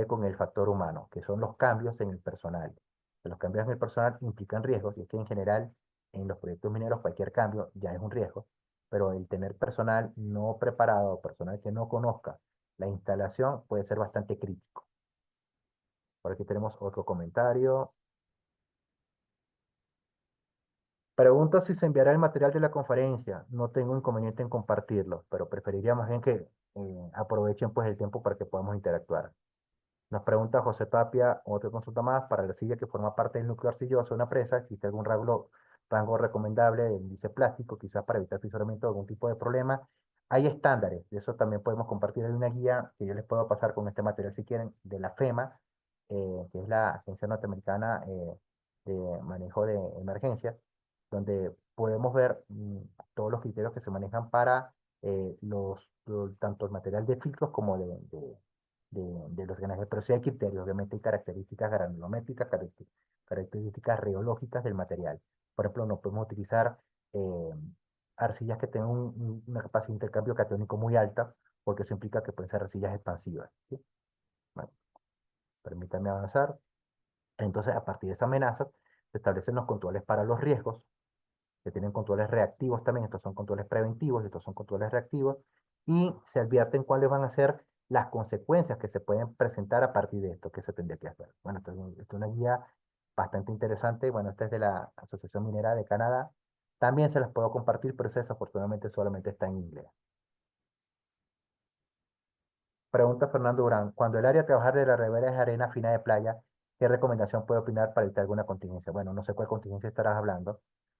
con el factor humano, que son los cambios en el personal. Que los cambios en el personal implican riesgos, y es que en general en los proyectos mineros cualquier cambio ya es un riesgo, pero el tener personal no preparado, personal que no conozca la instalación, puede ser bastante crítico. Por aquí tenemos otro comentario. Pregunta si se enviará el material de la conferencia. No tengo inconveniente en compartirlo, pero preferiría más bien que aprovechen pues el tiempo para que podamos interactuar. Nos pregunta José Tapia, otra consulta más, para la arcilla que forma parte del núcleo arcilloso de una presa, ¿existe algún rango recomendable de índice plástico, quizás para evitar fisuramiento de algún tipo de problema? Hay estándares, de eso también podemos compartir. Hay una guía que yo les puedo pasar con este material si quieren, de la FEMA, que es la Agencia Norteamericana de Manejo de Emergencias, donde podemos ver todos los criterios que se manejan para tanto el material de filtros como de los drenajes, pero sí hay criterios, obviamente hay características granulométricas, características reológicas del material. Por ejemplo, no podemos utilizar eh, arcillas que tengan una capacidad de intercambio catiónico muy alta, porque eso implica que pueden ser arcillas expansivas, ¿sí? Bueno, permítanme avanzar. Entonces, a partir de esa amenaza, se establecen los controles para los riesgos, que tienen controles reactivos también. Estos son controles preventivos, estos son controles reactivos, y se advierten cuáles van a ser las consecuencias que se pueden presentar a partir de esto que se tendría que hacer. Bueno, esto es una guía bastante interesante. Bueno, esta es de la Asociación Minera de Canadá. También se las puedo compartir, pero esa desafortunadamente solamente está en inglés. Pregunta Fernando Durán, cuando el área a trabajar de la ribera es arena fina de playa, ¿qué recomendación puede opinar para evitar alguna contingencia? Bueno, no sé cuál contingencia estarás hablando,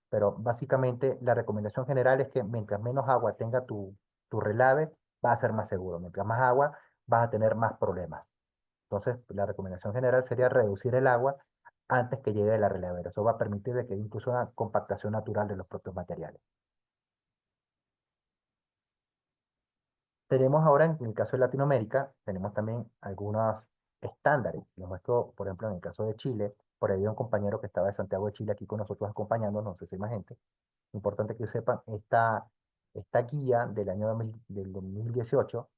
pero básicamente la recomendación general es que mientras menos agua tenga tu relave, va a ser más seguro. Mientras más agua, vas a tener más problemas. Entonces, la recomendación general sería reducir el agua antes que llegue la relavera. Eso va a permitir de que haya incluso una compactación natural de los propios materiales. Tenemos ahora, en el caso de Latinoamérica, tenemos también algunos estándares. Les muestro, por ejemplo, en el caso de Chile, por ahí hay un compañero que estaba de Santiago de Chile aquí con nosotros acompañándonos, no sé si hay más gente. Importante que sepan, esta guía del año 2018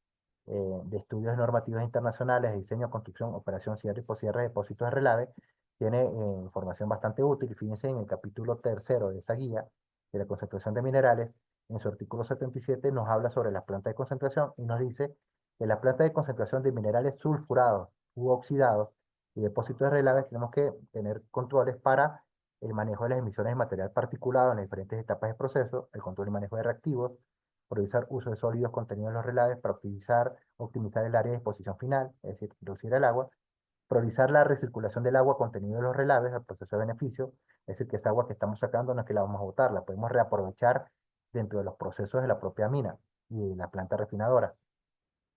de estudios normativos internacionales, de diseño, construcción, operación, cierre y poscierre de depósitos de relave, tiene información bastante útil. Fíjense en el capítulo tercero de esa guía de la concentración de minerales, en su artículo 77 nos habla sobre las plantas de concentración y nos dice que las plantas de concentración de minerales sulfurados u oxidados y depósitos de relave tenemos que tener controles para el manejo de las emisiones de material particulado en las diferentes etapas de proceso, el control y manejo de reactivos, priorizar uso de sólidos contenidos en los relaves para optimizar el área de exposición final, es decir, reducir el agua, priorizar la recirculación del agua contenida en los relaves al proceso de beneficio, es decir, que esa agua que estamos sacando no es que la vamos a botar, la podemos reaprovechar dentro de los procesos de la propia mina y la planta refinadora.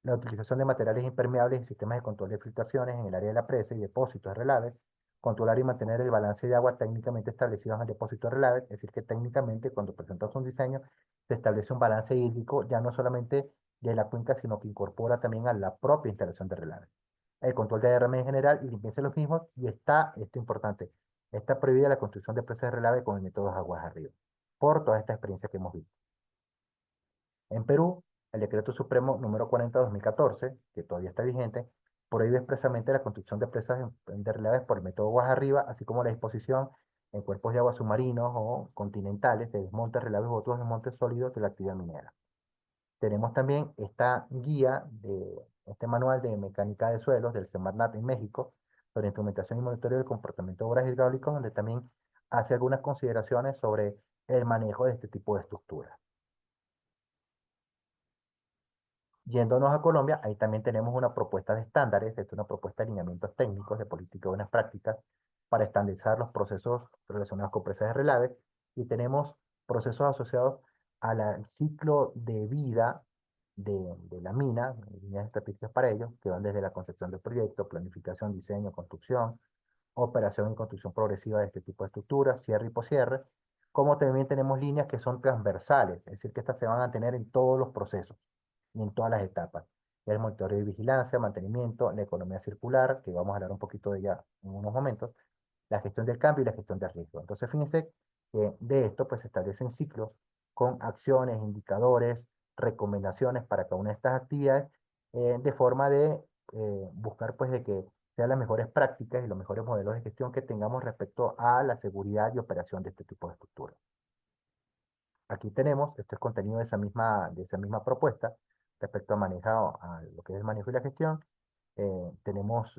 La utilización de materiales impermeables y sistemas de control de filtraciones en el área de la presa y depósitos de relaves, controlar y mantener el balance de agua técnicamente establecido en el depósito de relaves, es decir, que técnicamente cuando presentamos un diseño se establece un balance hídrico ya no solamente de la cuenca, sino que incorpora también a la propia instalación de relaves. El control de derrame en general y limpieza de los mismos, y esto importante, está prohibida la construcción de presas de relave con el método de aguas arriba, por toda esta experiencia que hemos visto. En Perú, el Decreto Supremo número 40/2014, que todavía está vigente, prohíbe expresamente la construcción de presas de relaves por el método aguas arriba, así como la disposición en cuerpos de agua submarinos o continentales de desmontes, relaves u otros desmontes sólidos de la actividad minera. Tenemos también esta guía, este manual de mecánica de suelos del Semarnat en México, sobre instrumentación y monitoreo del comportamiento de obras hidráulicas, donde también hace algunas consideraciones sobre el manejo de este tipo de estructuras. Yéndonos a Colombia, ahí también tenemos una propuesta de estándares, es una propuesta de alineamientos técnicos de política y buenas prácticas para estandarizar los procesos relacionados con presas de relave, y tenemos procesos asociados al ciclo de vida de la mina, líneas estratégicas para ello, que van desde la concepción del proyecto, planificación, diseño, construcción, operación y construcción progresiva de este tipo de estructuras, cierre y poscierre, como también tenemos líneas que son transversales, es decir, que estas se van a tener en todos los procesos y en todas las etapas. El monitoreo y vigilancia, mantenimiento, la economía circular, que vamos a hablar un poquito de ella en unos momentos, la gestión del cambio y la gestión del riesgo. Entonces, fíjense que de esto pues se establecen ciclos con acciones, indicadores, recomendaciones para cada una de estas actividades, de forma de buscar pues de que sean las mejores prácticas y los mejores modelos de gestión que tengamos respecto a la seguridad y operación de este tipo de estructuras. Aquí tenemos, esto es contenido de esa misma propuesta respecto a lo que es el manejo y la gestión. Tenemos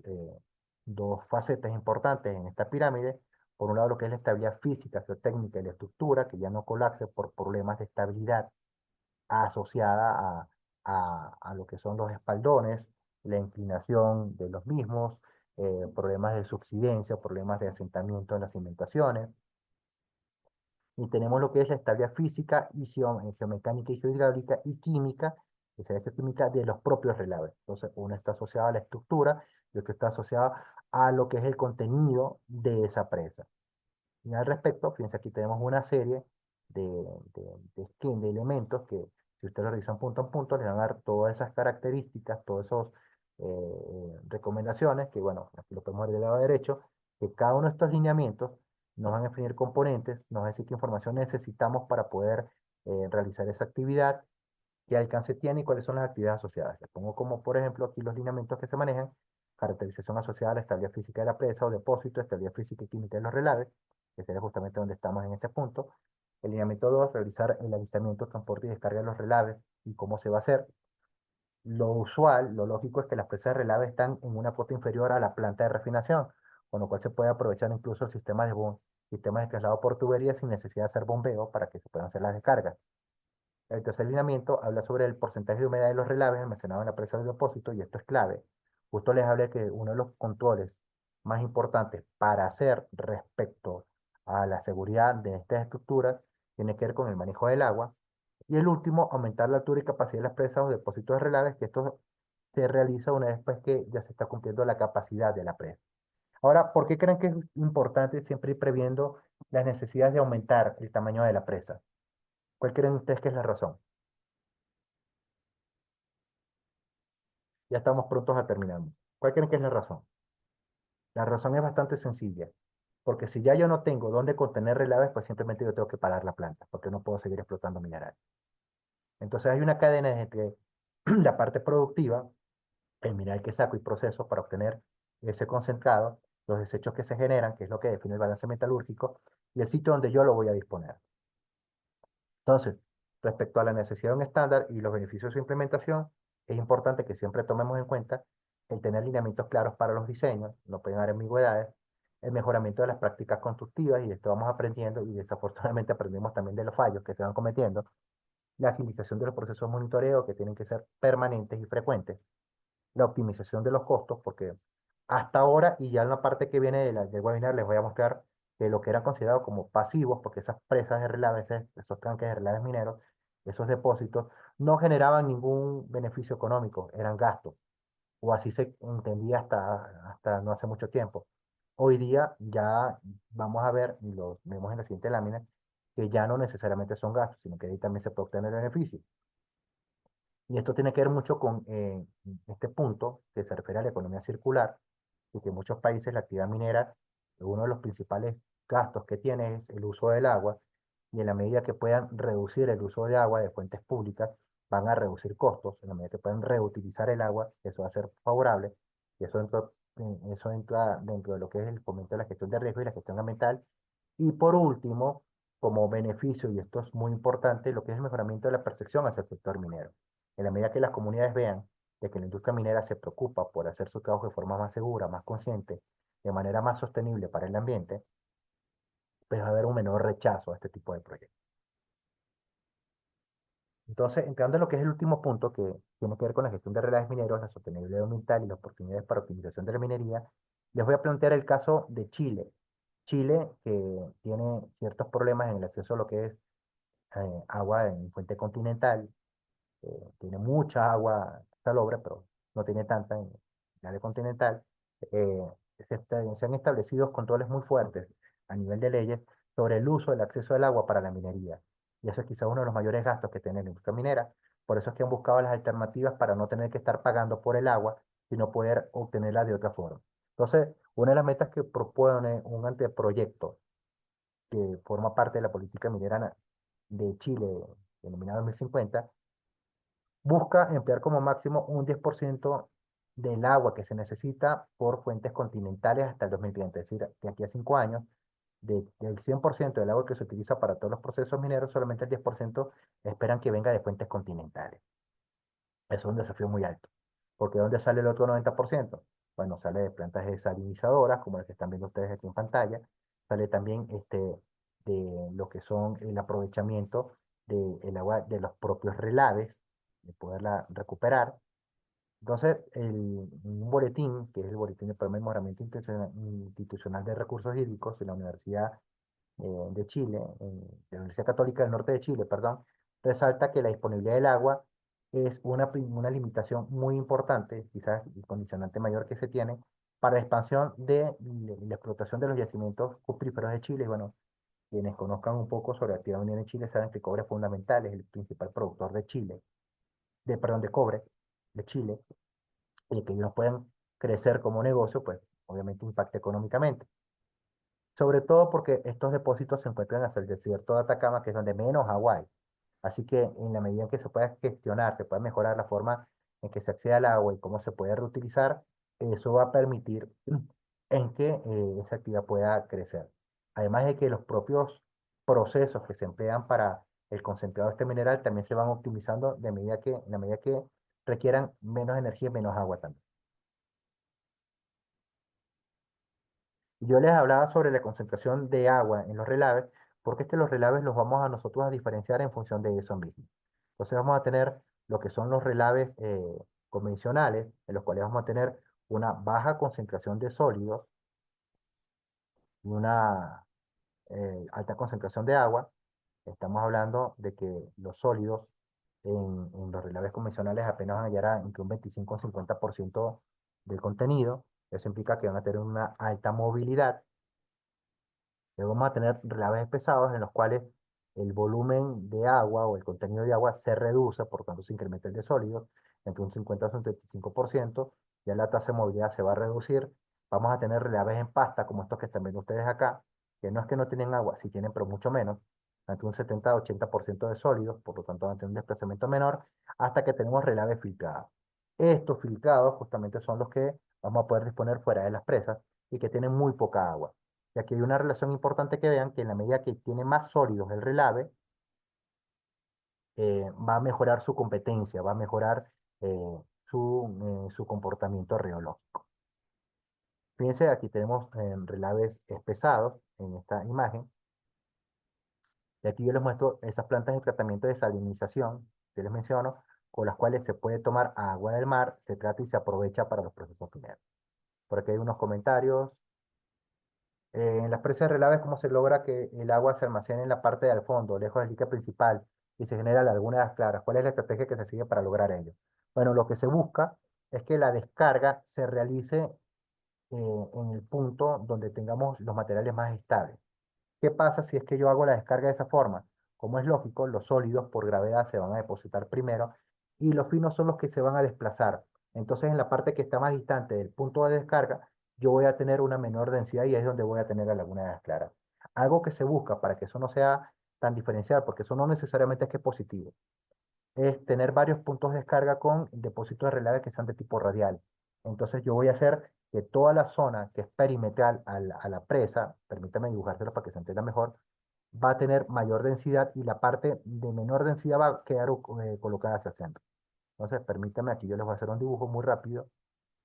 dos facetas importantes en esta pirámide. Por un lado, lo que es la estabilidad física, geotécnica y la estructura, que ya no colapse por problemas de estabilidad asociada a lo que son los espaldones, la inclinación de los mismos, problemas de subsidencia, problemas de asentamiento en las cimentaciones. Y tenemos lo que es la estabilidad física y geomecánica y geohidráulica y química, que sería esta química de los propios relaves. Entonces, uno está asociado a la estructura y otro está asociado a lo que es el contenido de esa presa. Y al respecto, fíjense, aquí tenemos una serie de elementos que, si ustedes lo revisan punto a punto, les van a dar todas esas características, todos esos recomendaciones, que bueno, aquí lo podemos ver del lado derecho, que cada uno de estos lineamientos nos van a definir componentes, nos van a decir qué información necesitamos para poder realizar esa actividad, qué alcance tiene y cuáles son las actividades asociadas. Les pongo como, por ejemplo, aquí los lineamientos que se manejan: caracterización asociada a la estabilidad física de la presa o depósito, estabilidad física y química de los relaves, que sería justamente donde estamos en este punto. El lineamiento 2, realizar el avistamiento, transporte y descarga de los relaves y cómo se va a hacer. Lo usual, lo lógico es que las presas de relave están en una cota inferior a la planta de refinación, con lo cual se puede aprovechar incluso el sistema de traslado por tubería sin necesidad de hacer bombeo para que se puedan hacer las descargas. El tercer lineamiento habla sobre el porcentaje de humedad de los relaves almacenados en la presa de depósito, y esto es clave. Justo les hablé que uno de los controles más importantes para hacer respecto a la seguridad de estas estructuras tiene que ver con el manejo del agua. Y el último, aumentar la altura y capacidad de las presas o depósitos de relaves, que esto se realiza una vez pues, que ya se está cumpliendo la capacidad de la presa. Ahora, ¿por qué creen que es importante siempre ir previendo las necesidades de aumentar el tamaño de la presa? ¿Cuál creen ustedes que es la razón? Ya estamos prontos a terminar. ¿Cuál creen que es la razón? La razón es bastante sencilla, porque si ya yo no tengo dónde contener relaves, pues simplemente yo tengo que parar la planta, porque no puedo seguir explotando mineral. Entonces hay una cadena entre la parte productiva, el mineral que saco y proceso para obtener ese concentrado, los desechos que se generan, que es lo que define el balance metalúrgico, y el sitio donde yo lo voy a disponer. Entonces, respecto a la necesidad de un estándar y los beneficios de su implementación, es importante que siempre tomemos en cuenta el tener lineamientos claros para los diseños, no pueden haber ambigüedades, el mejoramiento de las prácticas constructivas, y de esto vamos aprendiendo, y desafortunadamente aprendemos también de los fallos que se van cometiendo, la agilización de los procesos de monitoreo, que tienen que ser permanentes y frecuentes, la optimización de los costos, porque hasta ahora, y ya en la parte que viene del webinar, les voy a mostrar que lo que era considerado como pasivos, porque esas presas de relaves, esos tanques de relaves mineros, esos depósitos, no generaban ningún beneficio económico, eran gastos, o así se entendía hasta no hace mucho tiempo. Hoy día ya vamos a ver, y lo vemos en la siguiente lámina, que ya no necesariamente son gastos, sino que ahí también se puede obtener beneficio. Y esto tiene que ver mucho con este punto que se refiere a la economía circular, y que en muchos países la actividad minera, uno de los principales gastos que tiene es el uso del agua, y en la medida que puedan reducir el uso de agua de fuentes públicas, van a reducir costos. En la medida que puedan reutilizar el agua, eso va a ser favorable, y eso entra dentro de lo que es el fomento de la gestión de riesgo y la gestión ambiental. Y por último, como beneficio, y esto es muy importante, lo que es el mejoramiento de la percepción hacia el sector minero. En la medida que las comunidades vean de que la industria minera se preocupa por hacer su trabajo de forma más segura, más consciente, de manera más sostenible para el ambiente, pues va a haber un menor rechazo a este tipo de proyectos. Entonces, entrando en lo que es el último punto, que tiene que ver con la gestión de relaves mineros, la sostenibilidad ambiental y las oportunidades para optimización de la minería, les voy a plantear el caso de Chile. Chile, que tiene ciertos problemas en el acceso a lo que es agua en fuente continental, tiene mucha agua salobre, pero no tiene tanta en el área continental. eh, se han establecido controles muy fuertes a nivel de leyes sobre el uso del acceso al agua para la minería. Y eso es quizás uno de los mayores gastos que tiene la industria minera. Por eso es que han buscado las alternativas para no tener que estar pagando por el agua, sino poder obtenerla de otra forma. Entonces, una de las metas que propone un anteproyecto que forma parte de la política minera de Chile, denominado 2050, busca emplear como máximo un 10% del agua que se necesita por fuentes continentales hasta el 2030. Es decir, de aquí a 5 años, del 100% del agua que se utiliza para todos los procesos mineros, solamente el 10% esperan que venga de fuentes continentales. Eso es un desafío muy alto. Porque ¿dónde sale el otro 90%? Bueno, sale de plantas desalinizadoras, como las que están viendo ustedes aquí en pantalla. Sale también de lo que son el aprovechamiento del agua de los propios relaves, de poderla recuperar. Entonces, un boletín, que es el Boletín de Mejoramiento Institucional de Recursos Hídricos de la Universidad de Chile, de la Universidad Católica del Norte de Chile, perdón, resalta que la disponibilidad del agua es una limitación muy importante, quizás el condicionante mayor que se tiene para la expansión de la explotación de los yacimientos cupríferos de Chile. Y bueno, quienes conozcan un poco sobre la actividad minera en Chile saben que el cobre es fundamental, es el principal productor de Chile, perdón, de cobre de Chile. y que ellos puedan crecer como negocio, pues obviamente impacta económicamente. Sobre todo porque estos depósitos se encuentran hacia el desierto de Atacama, que es donde menos agua hay. Así que en la medida en que se pueda gestionar, se pueda mejorar la forma en que se accede al agua y cómo se puede reutilizar, eso va a permitir en que esa actividad pueda crecer. Además de que los propios procesos que se emplean para el concentrado de este mineral también se van optimizando en la medida que requieran menos energía y menos agua también. Yo les hablaba sobre la concentración de agua en los relaves, porque es que los relaves los vamos a nosotros a diferenciar en función de eso mismo. Entonces vamos a tener lo que son los relaves convencionales, en los cuales vamos a tener una baja concentración de sólidos y una alta concentración de agua. Estamos hablando de que los sólidos en los relaves convencionales apenas van a llegar a entre un 25 y un 50% del contenido. Eso implica que van a tener una alta movilidad. Luego vamos a tener relaves pesados en los cuales el volumen de agua o el contenido de agua se reduce, por tanto se incrementa el de sólidos entre un 50 y un 75%, ya la tasa de movilidad se va a reducir. Vamos a tener relaves en pasta, como estos que están viendo ustedes acá, que no es que no tienen agua, sí tienen, pero mucho menos, entre un 70 a 80% de sólidos, por lo tanto van a tener un desplazamiento menor, hasta que tenemos relaves filtrados. Estos filtrados justamente son los que vamos a poder disponer fuera de las presas y que tienen muy poca agua. Y aquí hay una relación importante que vean que en la medida que tiene más sólidos el relave, va a mejorar su competencia, va a mejorar su comportamiento reológico. Fíjense, aquí tenemos relaves pesados en esta imagen. Y aquí yo les muestro esas plantas de tratamiento de salinización que les menciono, con las cuales se puede tomar agua del mar, se trata y se aprovecha para los procesos mineros. Por aquí hay unos comentarios. En las presas de relaves, ¿cómo se logra que el agua se almacene en la parte del fondo, lejos del dique principal, y se genera lagunas claras? ¿Cuál es la estrategia que se sigue para lograr ello? Bueno, lo que se busca es que la descarga se realice en el punto donde tengamos los materiales más estables. ¿Qué pasa si es que yo hago la descarga de esa forma? Como es lógico, los sólidos por gravedad se van a depositar primero y los finos son los que se van a desplazar. Entonces, en la parte que está más distante del punto de descarga, yo voy a tener una menor densidad y ahí es donde voy a tener la laguna de las claras. Algo que se busca para que eso no sea tan diferencial, porque eso no necesariamente es que es positivo, es tener varios puntos de descarga con depósitos de relave que sean de tipo radial. Entonces yo voy a hacer que toda la zona que es perimetral a la presa, permítame dibujárselo para que se entienda mejor, va a tener mayor densidad y la parte de menor densidad va a quedar colocada hacia el centro. Entonces permítame, aquí yo les voy a hacer un dibujo muy rápido,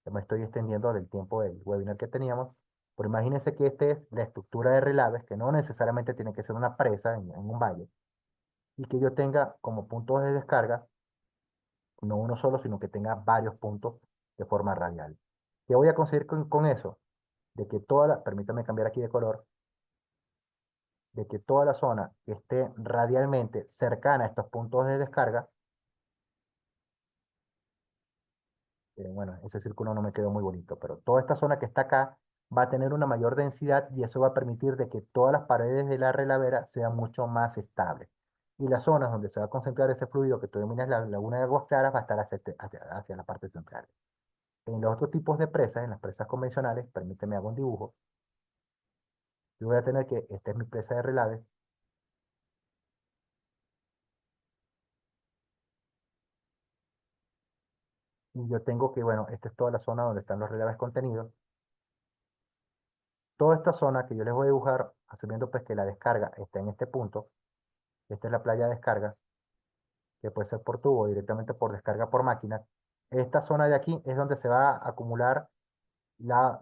ya me estoy extendiendo del tiempo del webinar que teníamos, pero imagínense que esta es la estructura de relaves, que no necesariamente tiene que ser una presa en un valle, y que yo tenga como puntos de descarga no uno solo, sino que tenga varios puntos de forma radial. ¿Qué voy a conseguir con eso? De que permítame cambiar aquí de color, de que toda la zona que esté radialmente cercana a estos puntos de descarga, bueno, ese círculo no me quedó muy bonito, pero toda esta zona que está acá va a tener una mayor densidad y eso va a permitir de que todas las paredes de la relavera sean mucho más estables. Y las zonas donde se va a concentrar ese fluido que tú denominas la laguna de aguas claras va a estar hacia la parte central. En los otros tipos de presas, en las presas convencionales, permíteme hago un dibujo. Yo voy a tener que, esta es mi presa de relaves, y yo tengo que, bueno, esta es toda la zona donde están los relaves contenidos. Toda esta zona que yo les voy a dibujar, asumiendo pues que la descarga está en este punto, esta es la playa de descarga, que puede ser por tubo o directamente por descarga por máquina. Esta zona de aquí es donde se va a acumular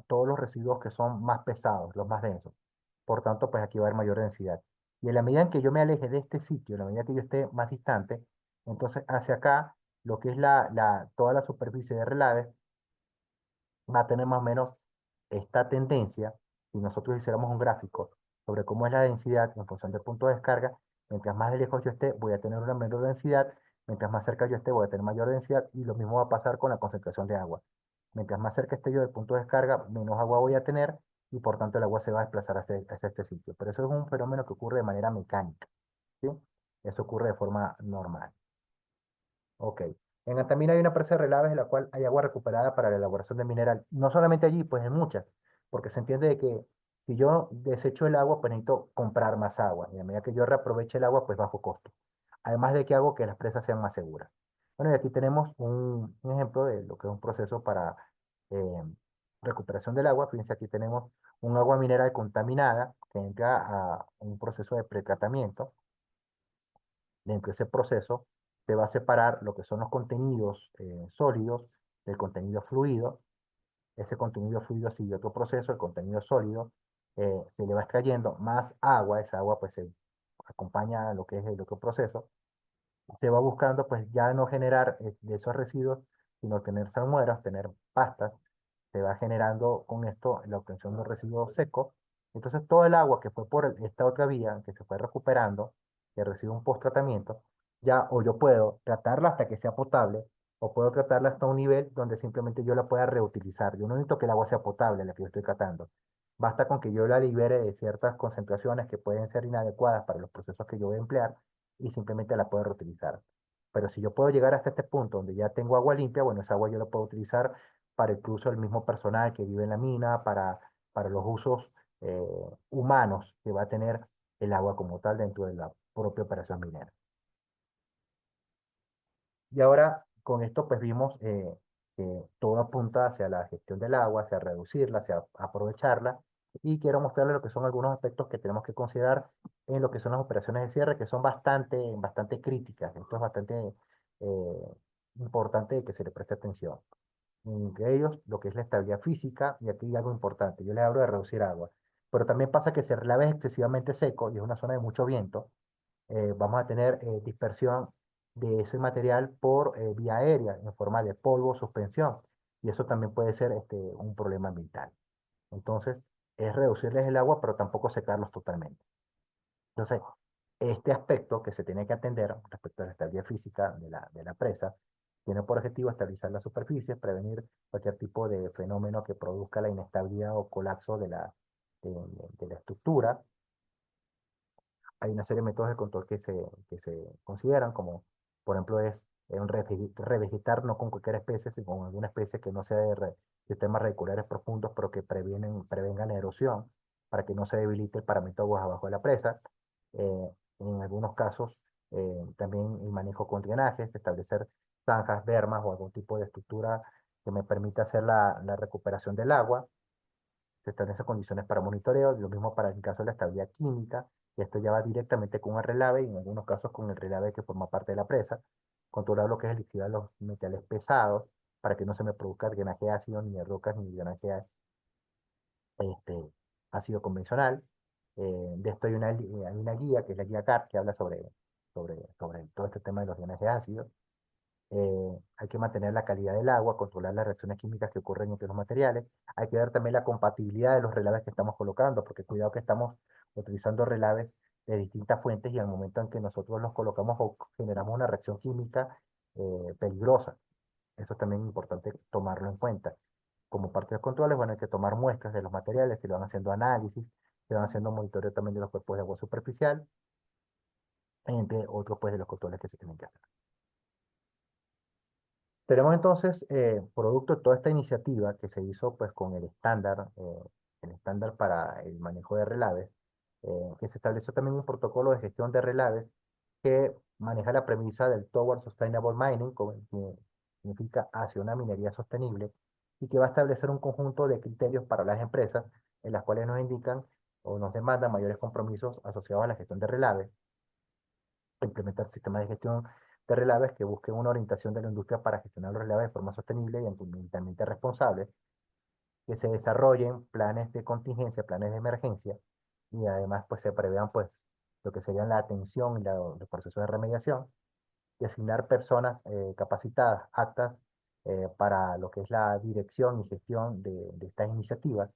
todos los residuos que son más pesados, los más densos. Por tanto, pues aquí va a haber mayor densidad. Y en la medida en que yo me aleje de este sitio, en la medida que yo esté más distante, entonces hacia acá, lo que es toda la superficie de relaves va a tener más o menos esta tendencia. Si nosotros hiciéramos un gráfico sobre cómo es la densidad en función del punto de descarga, mientras más de lejos yo esté, voy a tener una menor densidad, mientras más cerca yo esté, voy a tener mayor densidad, y lo mismo va a pasar con la concentración de agua. Mientras más cerca esté yo del punto de descarga, menos agua voy a tener, y por tanto el agua se va a desplazar hacia este sitio. Pero eso es un fenómeno que ocurre de manera mecánica, ¿sí? Eso ocurre de forma normal. Ok. En Antamina hay una presa de relaves en la cual hay agua recuperada para la elaboración de mineral. No solamente allí, pues en muchas, porque se entiende de que si yo desecho el agua, pues necesito comprar más agua. Y a medida que yo reaproveche el agua, pues bajo costo. Además de que hago que las presas sean más seguras. Bueno, y aquí tenemos un ejemplo de lo que es un proceso para eh, recuperación del agua. Fíjense, aquí tenemos un agua mineral contaminada que entra a un proceso de pretratamiento. Dentro de ese proceso se va a separar lo que son los contenidos sólidos del contenido fluido. Ese contenido fluido sigue otro proceso, el contenido sólido se le va extrayendo más agua, esa agua pues se acompaña a lo que es el otro proceso. Se va buscando pues ya no generar de esos residuos, sino tener salmueras, tener pastas. Se va generando con esto la obtención de residuos secos. Entonces todo el agua que fue por esta otra vía, que se fue recuperando, que recibe un post-tratamiento, ya o yo puedo tratarla hasta que sea potable, o puedo tratarla hasta un nivel donde simplemente yo la pueda reutilizar. Yo no necesito que el agua sea potable, la que yo estoy tratando. Basta con que yo la libere de ciertas concentraciones que pueden ser inadecuadas para los procesos que yo voy a emplear y simplemente la puedo reutilizar. Pero si yo puedo llegar hasta este punto donde ya tengo agua limpia, bueno, esa agua yo la puedo utilizar para incluso el mismo personal que vive en la mina, para los usos humanos que va a tener el agua como tal dentro de la propia operación minera. Y ahora con esto pues vimos que todo apunta hacia la gestión del agua, hacia reducirla, hacia aprovecharla. Y quiero mostrarles lo que son algunos aspectos que tenemos que considerar en lo que son las operaciones de cierre, que son bastante críticas. Esto es bastante importante de que se le preste atención. Entre ellos, lo que es la estabilidad física, y aquí hay algo importante. Yo les hablo de reducir agua. Pero también pasa que si el relave es excesivamente seco y es una zona de mucho viento, vamos a tener dispersión de ese material por vía aérea, en forma de polvo, suspensión, y eso también puede ser un problema ambiental. Entonces, es reducirles el agua, pero tampoco secarlos totalmente. Entonces, este aspecto que se tiene que atender respecto a la estabilidad física de la presa, tiene por objetivo estabilizar la superficie, prevenir cualquier tipo de fenómeno que produzca la inestabilidad o colapso de la estructura. Hay una serie de métodos de control que se consideran, como por ejemplo es revegetar no con cualquier especie, sino con alguna especie que no sea de sistemas radiculares profundos, pero que prevengan la erosión, para que no se debilite el paramento aguas abajo de la presa. Eh, en algunos casos, también el manejo con drenajes, establecer zanjas, bermas o algún tipo de estructura que me permita hacer la recuperación del agua. Se establecen condiciones para monitoreo, lo mismo para el caso de la estabilidad química, y esto ya va directamente con el relave y en algunos casos con el relave que forma parte de la presa, controlar lo que es el lixiviar los metales pesados para que no se me produzca drenaje ácido ni de rocas ni drenaje este, ácido convencional. De esto hay una guía que es la guía CAR que habla sobre todo este tema de los drenajes ácidos. Hay que mantener la calidad del agua, controlar las reacciones químicas que ocurren entre los materiales. Hay que ver también la compatibilidad de los relaves que estamos colocando, porque cuidado que estamos utilizando relaves de distintas fuentes y al momento en que nosotros los colocamos o generamos una reacción química peligrosa. Eso es también importante tomarlo en cuenta. Como parte de los controles, bueno, hay que tomar muestras de los materiales, se van haciendo análisis, se van haciendo monitoreo también de los cuerpos de agua superficial, entre otros pues de los controles que se tienen que hacer. Tenemos entonces, producto de toda esta iniciativa que se hizo pues con el estándar para el manejo de relaves, que se estableció también un protocolo de gestión de relaves que maneja la premisa del Towards Sustainable Mining, que significa hacia una minería sostenible, y que va a establecer un conjunto de criterios para las empresas en las cuales nos indican o nos demandan mayores compromisos asociados a la gestión de relaves, implementar sistemas de gestión de relaves que busquen una orientación de la industria para gestionar los relaves de forma sostenible y ambientalmente responsable, que se desarrollen planes de contingencia, planes de emergencia, y además pues se prevean pues lo que serían la atención y los procesos de remediación, y asignar personas capacitadas, aptas para lo que es la dirección y gestión de estas iniciativas,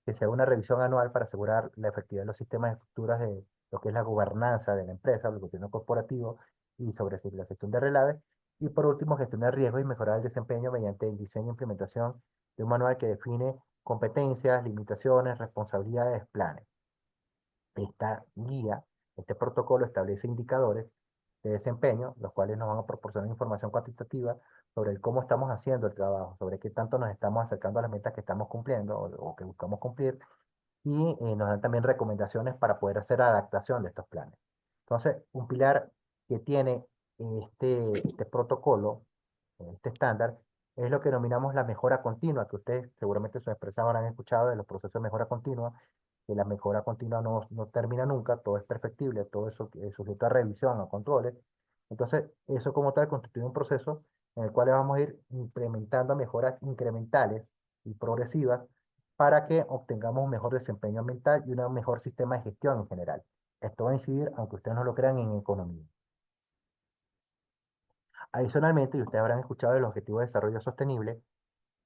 que se haga una revisión anual para asegurar la efectividad de los sistemas y estructuras de lo que es la gobernanza de la empresa, el gobierno corporativo y sobre la gestión de relaves. Y por último, gestionar riesgos y mejorar el desempeño mediante el diseño e implementación de un manual que define competencias, limitaciones, responsabilidades, planes. Esta guía, este protocolo establece indicadores de desempeño, los cuales nos van a proporcionar información cuantitativa sobre el cómo estamos haciendo el trabajo, sobre qué tanto nos estamos acercando a las metas que estamos cumpliendo o que buscamos cumplir, y nos dan también recomendaciones para poder hacer adaptación de estos planes. Entonces, un pilar que tiene este protocolo, este estándar, es lo que denominamos la mejora continua, que ustedes seguramente sus empresas habrán escuchado de los procesos de mejora continua, que la mejora continua no termina nunca, todo es perfectible, todo eso es sujeto a revisión, a controles. Entonces, eso como tal constituye un proceso en el cual vamos a ir implementando mejoras incrementales y progresivas para que obtengamos un mejor desempeño ambiental y un mejor sistema de gestión en general. Esto va a incidir, aunque ustedes no lo crean, en economía. Adicionalmente, y ustedes habrán escuchado de los Objetivos de Desarrollo Sostenible,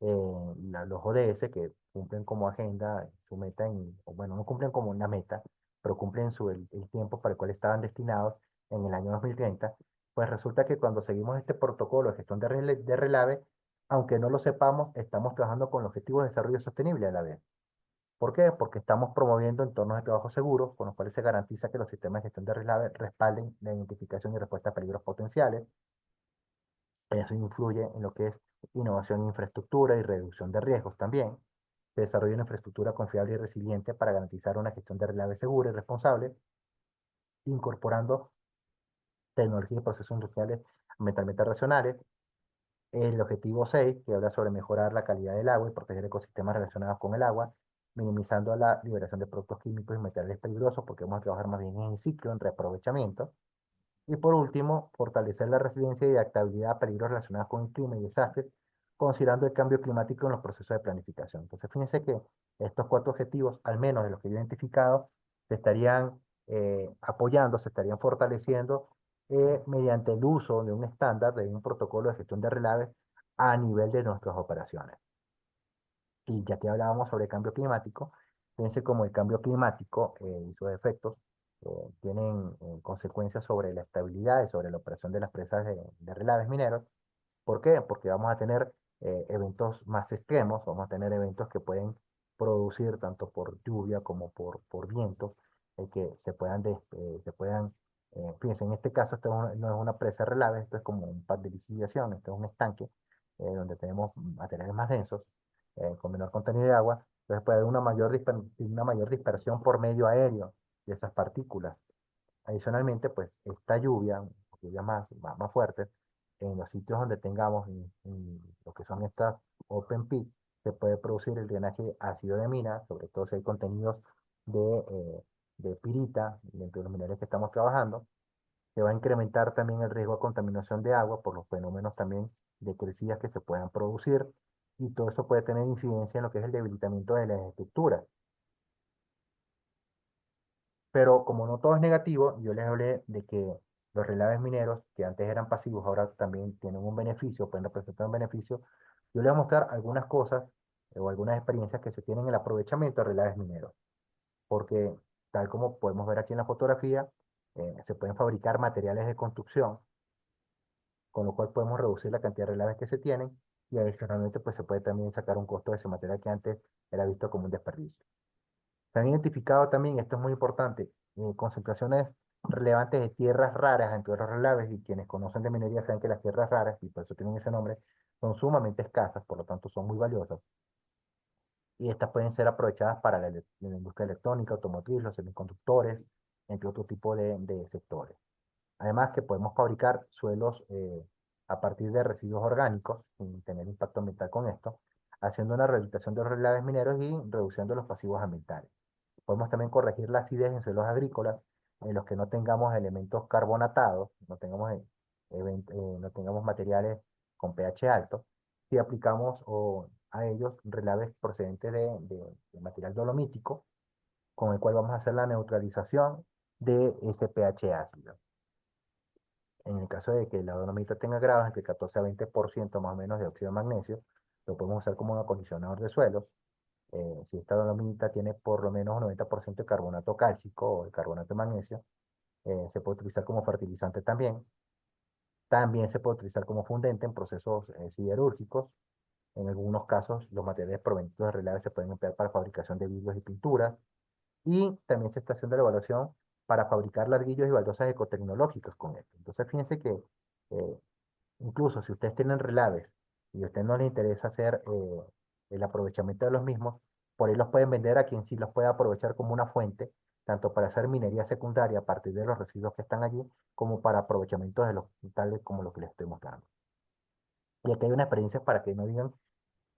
los ODS que cumplen como agenda su meta, o bueno, no cumplen como una meta, pero cumplen el tiempo para el cual estaban destinados en el año 2030, pues resulta que cuando seguimos este protocolo de gestión de relave, aunque no lo sepamos, estamos trabajando con los Objetivos de Desarrollo Sostenible a la vez. ¿Por qué? Porque estamos promoviendo entornos de trabajo seguros, con los cuales se garantiza que los sistemas de gestión de relave respalden la identificación y respuesta a peligros potenciales. Eso influye en lo que es innovación en infraestructura y reducción de riesgos también. Se desarrolla una infraestructura confiable y resiliente para garantizar una gestión de relave segura y responsable, incorporando tecnología y procesos industriales ambientalmente racionales. El objetivo 6, que habla sobre mejorar la calidad del agua y proteger ecosistemas relacionados con el agua, minimizando la liberación de productos químicos y materiales peligrosos, porque vamos a trabajar más bien en ciclo, en reaprovechamiento. Y por último, fortalecer la resiliencia y adaptabilidad a peligros relacionados con el clima y desastres, considerando el cambio climático en los procesos de planificación. Entonces, fíjense que estos 4 objetivos, al menos de los que yo he identificado, se estarían apoyando, se estarían fortaleciendo mediante el uso de un estándar, de un protocolo de gestión de relaves a nivel de nuestras operaciones. Y ya que hablábamos sobre cambio climático, fíjense cómo el cambio climático y sus efectos tienen consecuencias sobre la estabilidad y sobre la operación de las presas de relaves mineros. ¿Por qué? Porque vamos a tener eventos más extremos, vamos a tener eventos que pueden producir tanto por lluvia como por vientos, que fíjense, en este caso esto no es una presa de relave, esto es como un pad de licidación, esto es un estanque donde tenemos materiales más densos, con menor contenido de agua, entonces puede haber una mayor dispersión por medio aéreo de esas partículas. Adicionalmente, pues esta lluvia más fuerte, en los sitios donde tengamos lo que son estas open pit, se puede producir el drenaje ácido de mina, sobre todo si hay contenidos de pirita dentro de los minerales que estamos trabajando. Se va a incrementar también el riesgo de contaminación de agua por los fenómenos también de crecidas que se puedan producir, y todo eso puede tener incidencia en lo que es el debilitamiento de las estructuras. Pero como no todo es negativo, yo les hablé de que los relaves mineros, que antes eran pasivos, ahora también tienen un beneficio, pueden representar un beneficio. Yo les voy a mostrar algunas cosas o algunas experiencias que se tienen en el aprovechamiento de relaves mineros, porque tal como podemos ver aquí en la fotografía, se pueden fabricar materiales de construcción, con lo cual podemos reducir la cantidad de relaves que se tienen, y adicionalmente pues se puede también sacar un costo de ese material que antes era visto como un desperdicio. Se han identificado también, esto es muy importante, concentraciones relevantes de tierras raras entre los relaves, y quienes conocen de minería saben que las tierras raras, y por eso tienen ese nombre, son sumamente escasas, por lo tanto son muy valiosas, y estas pueden ser aprovechadas para la industria electrónica, automotriz, los semiconductores, entre otro tipo de sectores. Además que podemos fabricar suelos a partir de residuos orgánicos, sin tener impacto ambiental con esto, haciendo una rehabilitación de los relaves mineros y reduciendo los pasivos ambientales. Podemos también corregir la acidez en suelos agrícolas en los que no tengamos elementos carbonatados, no tengamos materiales con pH alto, si aplicamos a ellos relaves procedentes de material dolomítico, con el cual vamos a hacer la neutralización de ese pH ácido. En el caso de que la dolomita tenga grados entre 14 a 20% más o menos de óxido de magnesio, lo podemos usar como un acondicionador de suelos. Si esta dolomita tiene por lo menos un 90% de carbonato cálcico o de carbonato de magnesio, se puede utilizar como fertilizante también. También se puede utilizar como fundente en procesos siderúrgicos. En algunos casos, los materiales provenientes de relaves se pueden emplear para fabricación de vidrios y pinturas. Y también se está haciendo la evaluación para fabricar ladrillos y baldosas ecotecnológicos con esto. Entonces, fíjense que incluso si ustedes tienen relaves y a ustedes no les interesa hacer el aprovechamiento de los mismos, por ahí los pueden vender a quien sí los pueda aprovechar como una fuente, tanto para hacer minería secundaria a partir de los residuos que están allí, como para aprovechamiento de los tales como lo que les estoy mostrando. Y aquí hay una experiencia para que no digan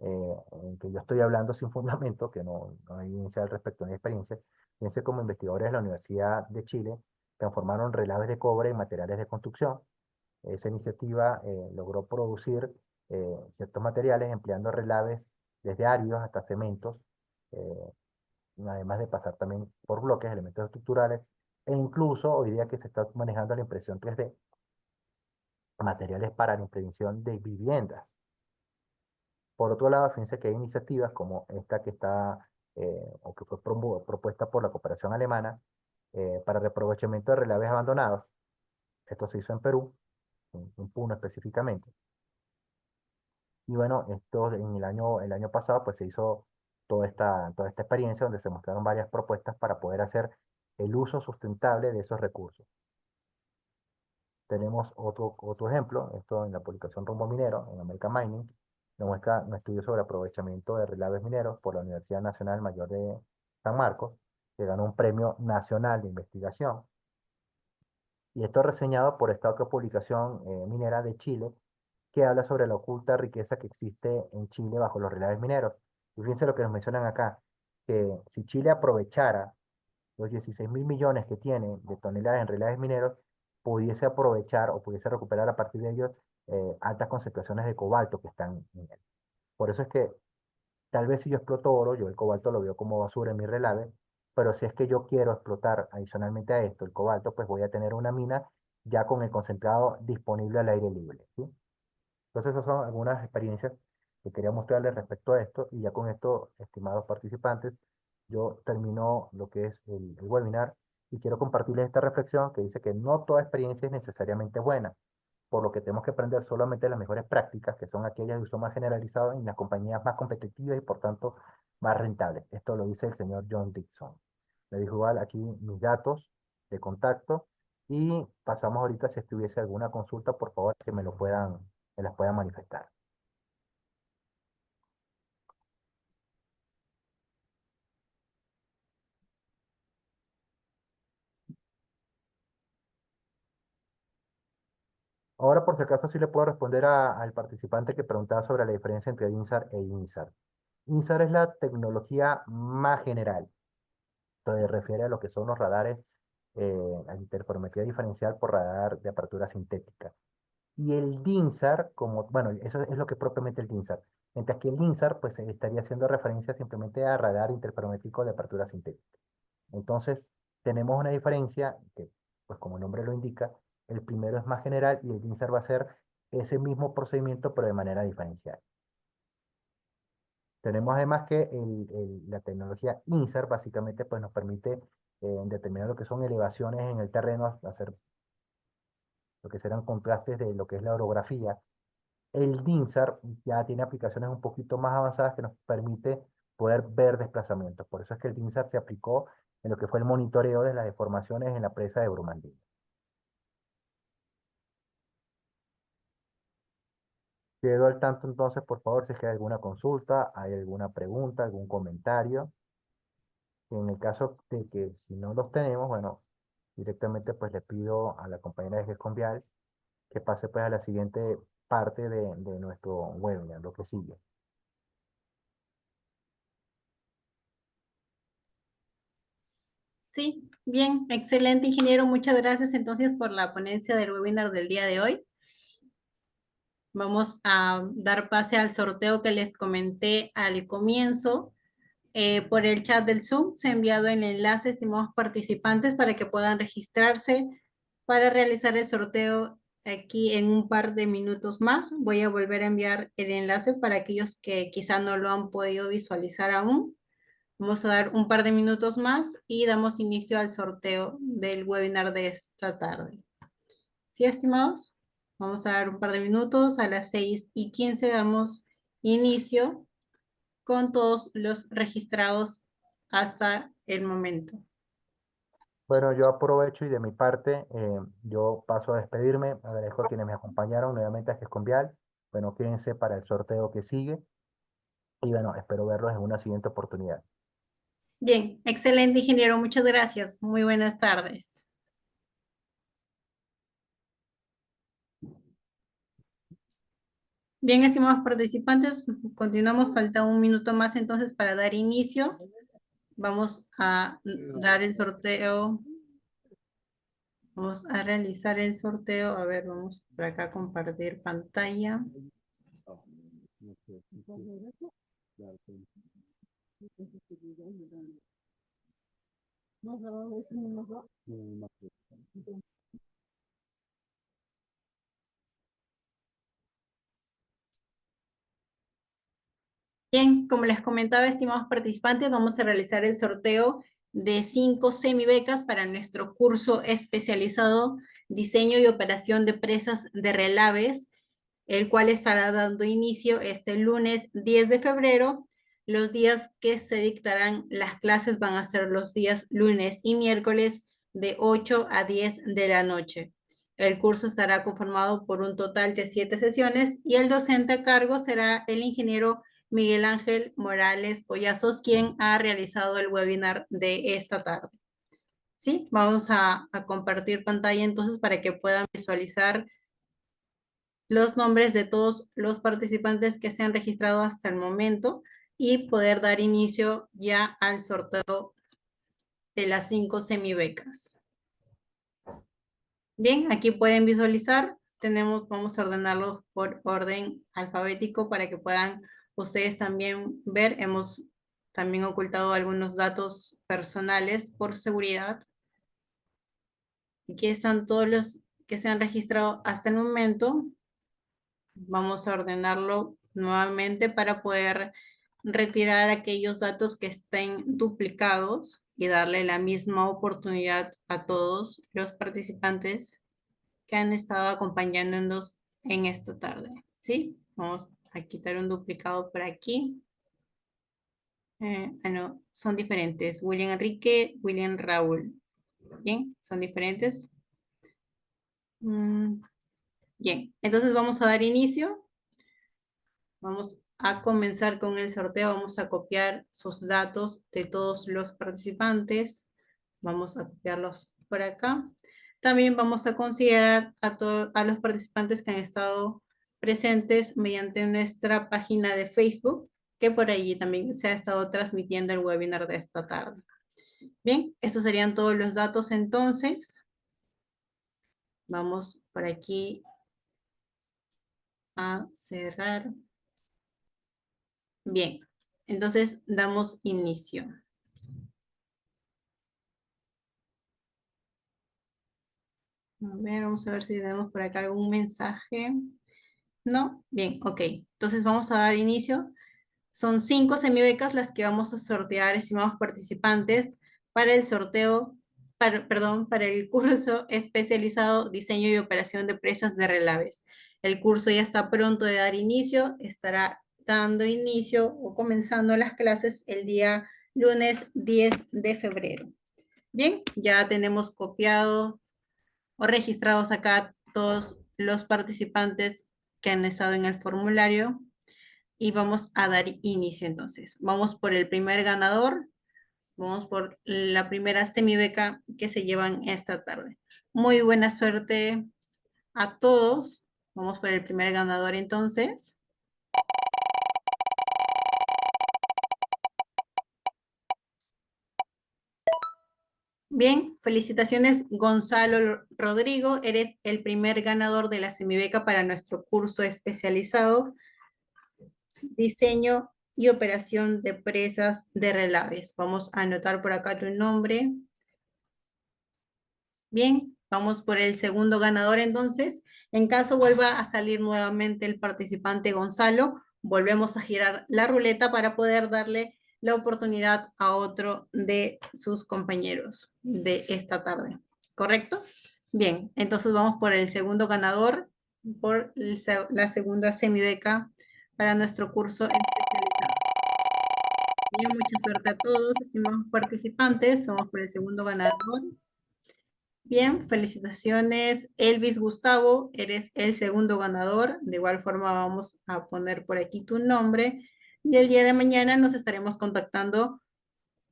en que yo estoy hablando sin fundamento, que no hay evidencia al respecto ni experiencia. Fíjense como investigadores de la Universidad de Chile transformaron relaves de cobre en materiales de construcción. Esa iniciativa logró producir ciertos materiales empleando relaves desde áridos hasta cementos, eh, además de pasar también por bloques, elementos estructurales, e incluso hoy día que se está manejando la impresión 3D, materiales para la impresión de viviendas. Por otro lado, fíjense que hay iniciativas como esta que está, o que fue propuesta por la cooperación alemana, para reaprovechamiento de relaves abandonados. Esto se hizo en Perú, en Puno específicamente. Y bueno, esto en el año pasado pues se hizo toda esta experiencia donde se mostraron varias propuestas para poder hacer el uso sustentable de esos recursos. Tenemos otro ejemplo, esto en la publicación Rumbo Minero, en American Mining, nos muestra un estudio sobre aprovechamiento de relaves mineros por la Universidad Nacional Mayor de San Marcos, que ganó un premio nacional de investigación. Y esto es reseñado por esta otra publicación minera de Chile, que habla sobre la oculta riqueza que existe en Chile bajo los relaves mineros. Y fíjense lo que nos mencionan acá, que si Chile aprovechara los 16.000 millones que tiene de toneladas en relaves mineros, pudiese aprovechar o pudiese recuperar a partir de ellos altas concentraciones de cobalto que están en él. Por eso es que tal vez si yo exploto oro, yo el cobalto lo veo como basura en mi relave, pero si es que yo quiero explotar adicionalmente a esto el cobalto, pues voy a tener una mina ya con el concentrado disponible al aire libre, ¿sí? Entonces, esas son algunas experiencias que quería mostrarles respecto a esto. Y ya con esto, estimados participantes, yo termino lo que es el webinar y quiero compartirles esta reflexión que dice que no toda experiencia es necesariamente buena, por lo que tenemos que aprender solamente las mejores prácticas, que son aquellas de uso más generalizado en las compañías más competitivas y por tanto más rentables. Esto lo dice el señor John Dixon. Le dijo igual aquí mis datos de contacto y pasamos ahorita si estuviese alguna consulta, por favor, que me las puedan manifestar. Ahora, por si acaso, sí le puedo responder al participante que preguntaba sobre la diferencia entre INSAR e INSAR. INSAR es la tecnología más general. Se refiere a lo que son los radares, a interferometría diferencial por radar de apertura sintética. Y el DINSAR, como, bueno, eso es lo que es propiamente el DINSAR. Mientras que el INSAR, pues, estaría haciendo referencia simplemente a radar interferométrico de apertura sintética. Entonces, tenemos una diferencia que, pues como el nombre lo indica, el primero es más general y el DINSAR va a ser ese mismo procedimiento, pero de manera diferencial. Tenemos además que la tecnología INSAR básicamente pues, nos permite determinar lo que son elevaciones en el terreno, hacer lo que serán contrastes de lo que es la orografía. El DINSAR ya tiene aplicaciones un poquito más avanzadas que nos permite poder ver desplazamientos. Por eso es que el DINSAR se aplicó en lo que fue el monitoreo de las deformaciones en la presa de Brumadinho. Quedo al tanto entonces, por favor, si es que hay alguna consulta, hay alguna pregunta, algún comentario. En el caso de que si no los tenemos, bueno, directamente pues le pido a la compañera de GESCONVIAL que pase pues a la siguiente parte de nuestro webinar, lo que sigue. Sí, bien, excelente, ingeniero. Muchas gracias entonces por la ponencia del webinar del día de hoy. Vamos a dar pase al sorteo que les comenté al comienzo. Por el chat del Zoom se ha enviado el enlace, estimados participantes, para que puedan registrarse para realizar el sorteo aquí en un par de minutos más. Voy a volver a enviar el enlace para aquellos que quizá no lo han podido visualizar aún. Vamos a dar un par de minutos más y damos inicio al sorteo del webinar de esta tarde. ¿Sí, estimados? Vamos a dar un par de minutos. A las 6:15 damos inicio con todos los registrados hasta el momento. Bueno, yo aprovecho y de mi parte, yo paso a despedirme. Agradezco a quienes me acompañaron nuevamente a GESCOMVIAL. Bueno, quédense para el sorteo que sigue y bueno, espero verlos en una siguiente oportunidad. Bien, excelente, ingeniero. Muchas gracias. Muy buenas tardes. Bien, estimados participantes, continuamos. Falta un minuto más entonces para dar inicio. Vamos a dar el sorteo. Vamos a realizar el sorteo. A ver, vamos por acá a compartir pantalla. Bien, como les comentaba, estimados participantes, vamos a realizar el sorteo de 5 semibecas para nuestro curso especializado Diseño y Operación de Presas de Relaves, el cual estará dando inicio este lunes 10 de febrero. Los días que se dictarán las clases van a ser los días lunes y miércoles de 8 a 10 de la noche. El curso estará conformado por un total de 7 sesiones y el docente a cargo será el ingeniero Miguel Ángel Morales Collazos, quien ha realizado el webinar de esta tarde. ¿Sí? Vamos a compartir pantalla entonces para que puedan visualizar los nombres de todos los participantes que se han registrado hasta el momento y poder dar inicio ya al sorteo de las 5 semibecas. Bien, aquí pueden visualizar. Vamos a ordenarlos por orden alfabético para que puedan ustedes también ver. Hemos también ocultado algunos datos personales por seguridad. Aquí están todos los que se han registrado hasta el momento. Vamos a ordenarlo nuevamente para poder retirar aquellos datos que estén duplicados y darle la misma oportunidad a todos los participantes que han estado acompañándonos en esta tarde. ¿Sí? Vamos a quitar un duplicado por aquí. No, son diferentes. William Enrique, William Raúl. Bien, son diferentes. Bien, entonces vamos a dar inicio. Vamos a comenzar con el sorteo. Vamos a copiar sus datos de todos los participantes. Vamos a copiarlos por acá. También vamos a considerar a los participantes que han estado presentes mediante nuestra página de Facebook, que por allí también se ha estado transmitiendo el webinar de esta tarde. Bien, estos serían todos los datos entonces. Vamos por aquí a cerrar. Bien, entonces damos inicio. A ver, vamos a ver si tenemos por acá algún mensaje. ¿No? Bien, ok. Entonces vamos a dar inicio. Son 5 semibecas las que vamos a sortear, estimados participantes, para el sorteo, perdón, para el curso especializado Diseño y Operación de Presas de Relaves. El curso ya está pronto de dar inicio, estará dando inicio o comenzando las clases el día lunes 10 de febrero. Bien, ya tenemos copiado o registrados acá todos los participantes que han estado en el formulario y vamos a dar inicio entonces. Vamos por el primer ganador, vamos por la primera semibeca que se llevan esta tarde. Muy buena suerte a todos. Vamos por el primer ganador entonces. Bien, felicitaciones Gonzalo Rodrigo, eres el primer ganador de la semibeca para nuestro curso especializado Diseño y Operación de Presas de Relaves. Vamos a anotar por acá tu nombre. Bien, vamos por el segundo ganador entonces. En caso vuelva a salir nuevamente el participante Gonzalo, volvemos a girar la ruleta para poder darle la oportunidad a otro de sus compañeros de esta tarde. ¿Correcto? Bien, entonces vamos por el segundo ganador, por la segunda semibeca para nuestro curso especializado. Bien, mucha suerte a todos, estimados participantes. Vamos por el segundo ganador. Bien, felicitaciones, Elvis Gustavo, eres el segundo ganador. De igual forma vamos a poner por aquí tu nombre y el día de mañana nos estaremos contactando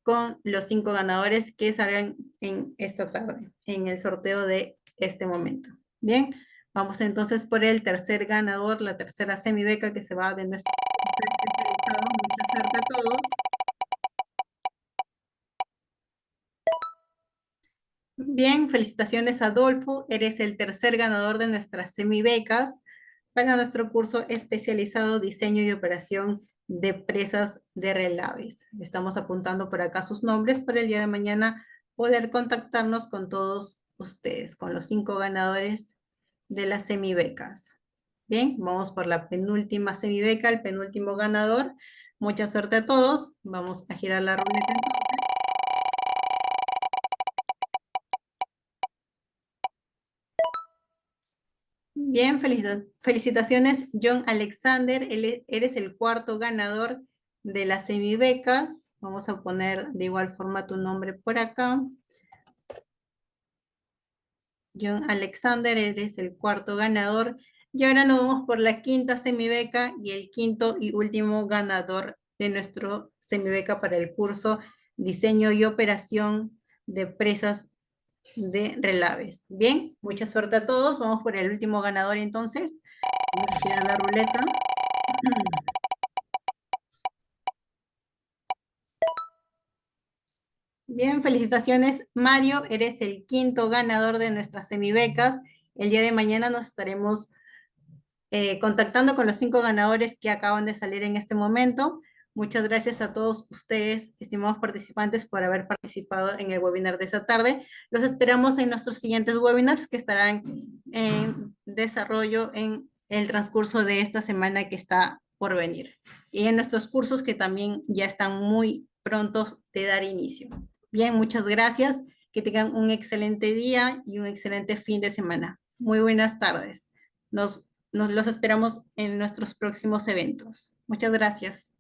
con los 5 ganadores que salgan en esta tarde, en el sorteo de este momento. Bien, vamos entonces por el tercer ganador, la tercera semibeca que se va de nuestro curso especializado. Mucha suerte a todos. Bien, felicitaciones Adolfo, eres el tercer ganador de nuestras semibecas para nuestro curso especializado Diseño y Operación de Presas de Relaves. Estamos apuntando por acá sus nombres para el día de mañana poder contactarnos con todos ustedes, con los 5 ganadores de las semibecas. Bien, vamos por la penúltima semibeca, el penúltimo ganador. Mucha suerte a todos. Vamos a girar la ruleta entonces. Bien, felicitaciones, John Alexander. Eres el cuarto ganador de las semibecas. Vamos a poner de igual forma tu nombre por acá. John Alexander, eres el cuarto ganador. Y ahora nos vamos por la quinta semibeca y el quinto y último ganador de nuestro semibeca para el curso Diseño y Operación de Presas de Relaves. Bien, mucha suerte a todos. Vamos por el último ganador entonces. Vamos a girar la ruleta. Bien, felicitaciones Mario, eres el quinto ganador de nuestras semibecas. El día de mañana nos estaremos contactando con los 5 ganadores que acaban de salir en este momento. Muchas gracias a todos ustedes, estimados participantes, por haber participado en el webinar de esta tarde. Los esperamos en nuestros siguientes webinars que estarán en desarrollo en el transcurso de esta semana que está por venir. Y en nuestros cursos que también ya están muy prontos de dar inicio. Bien, muchas gracias. Que tengan un excelente día y un excelente fin de semana. Muy buenas tardes. Nos los esperamos en nuestros próximos eventos. Muchas gracias.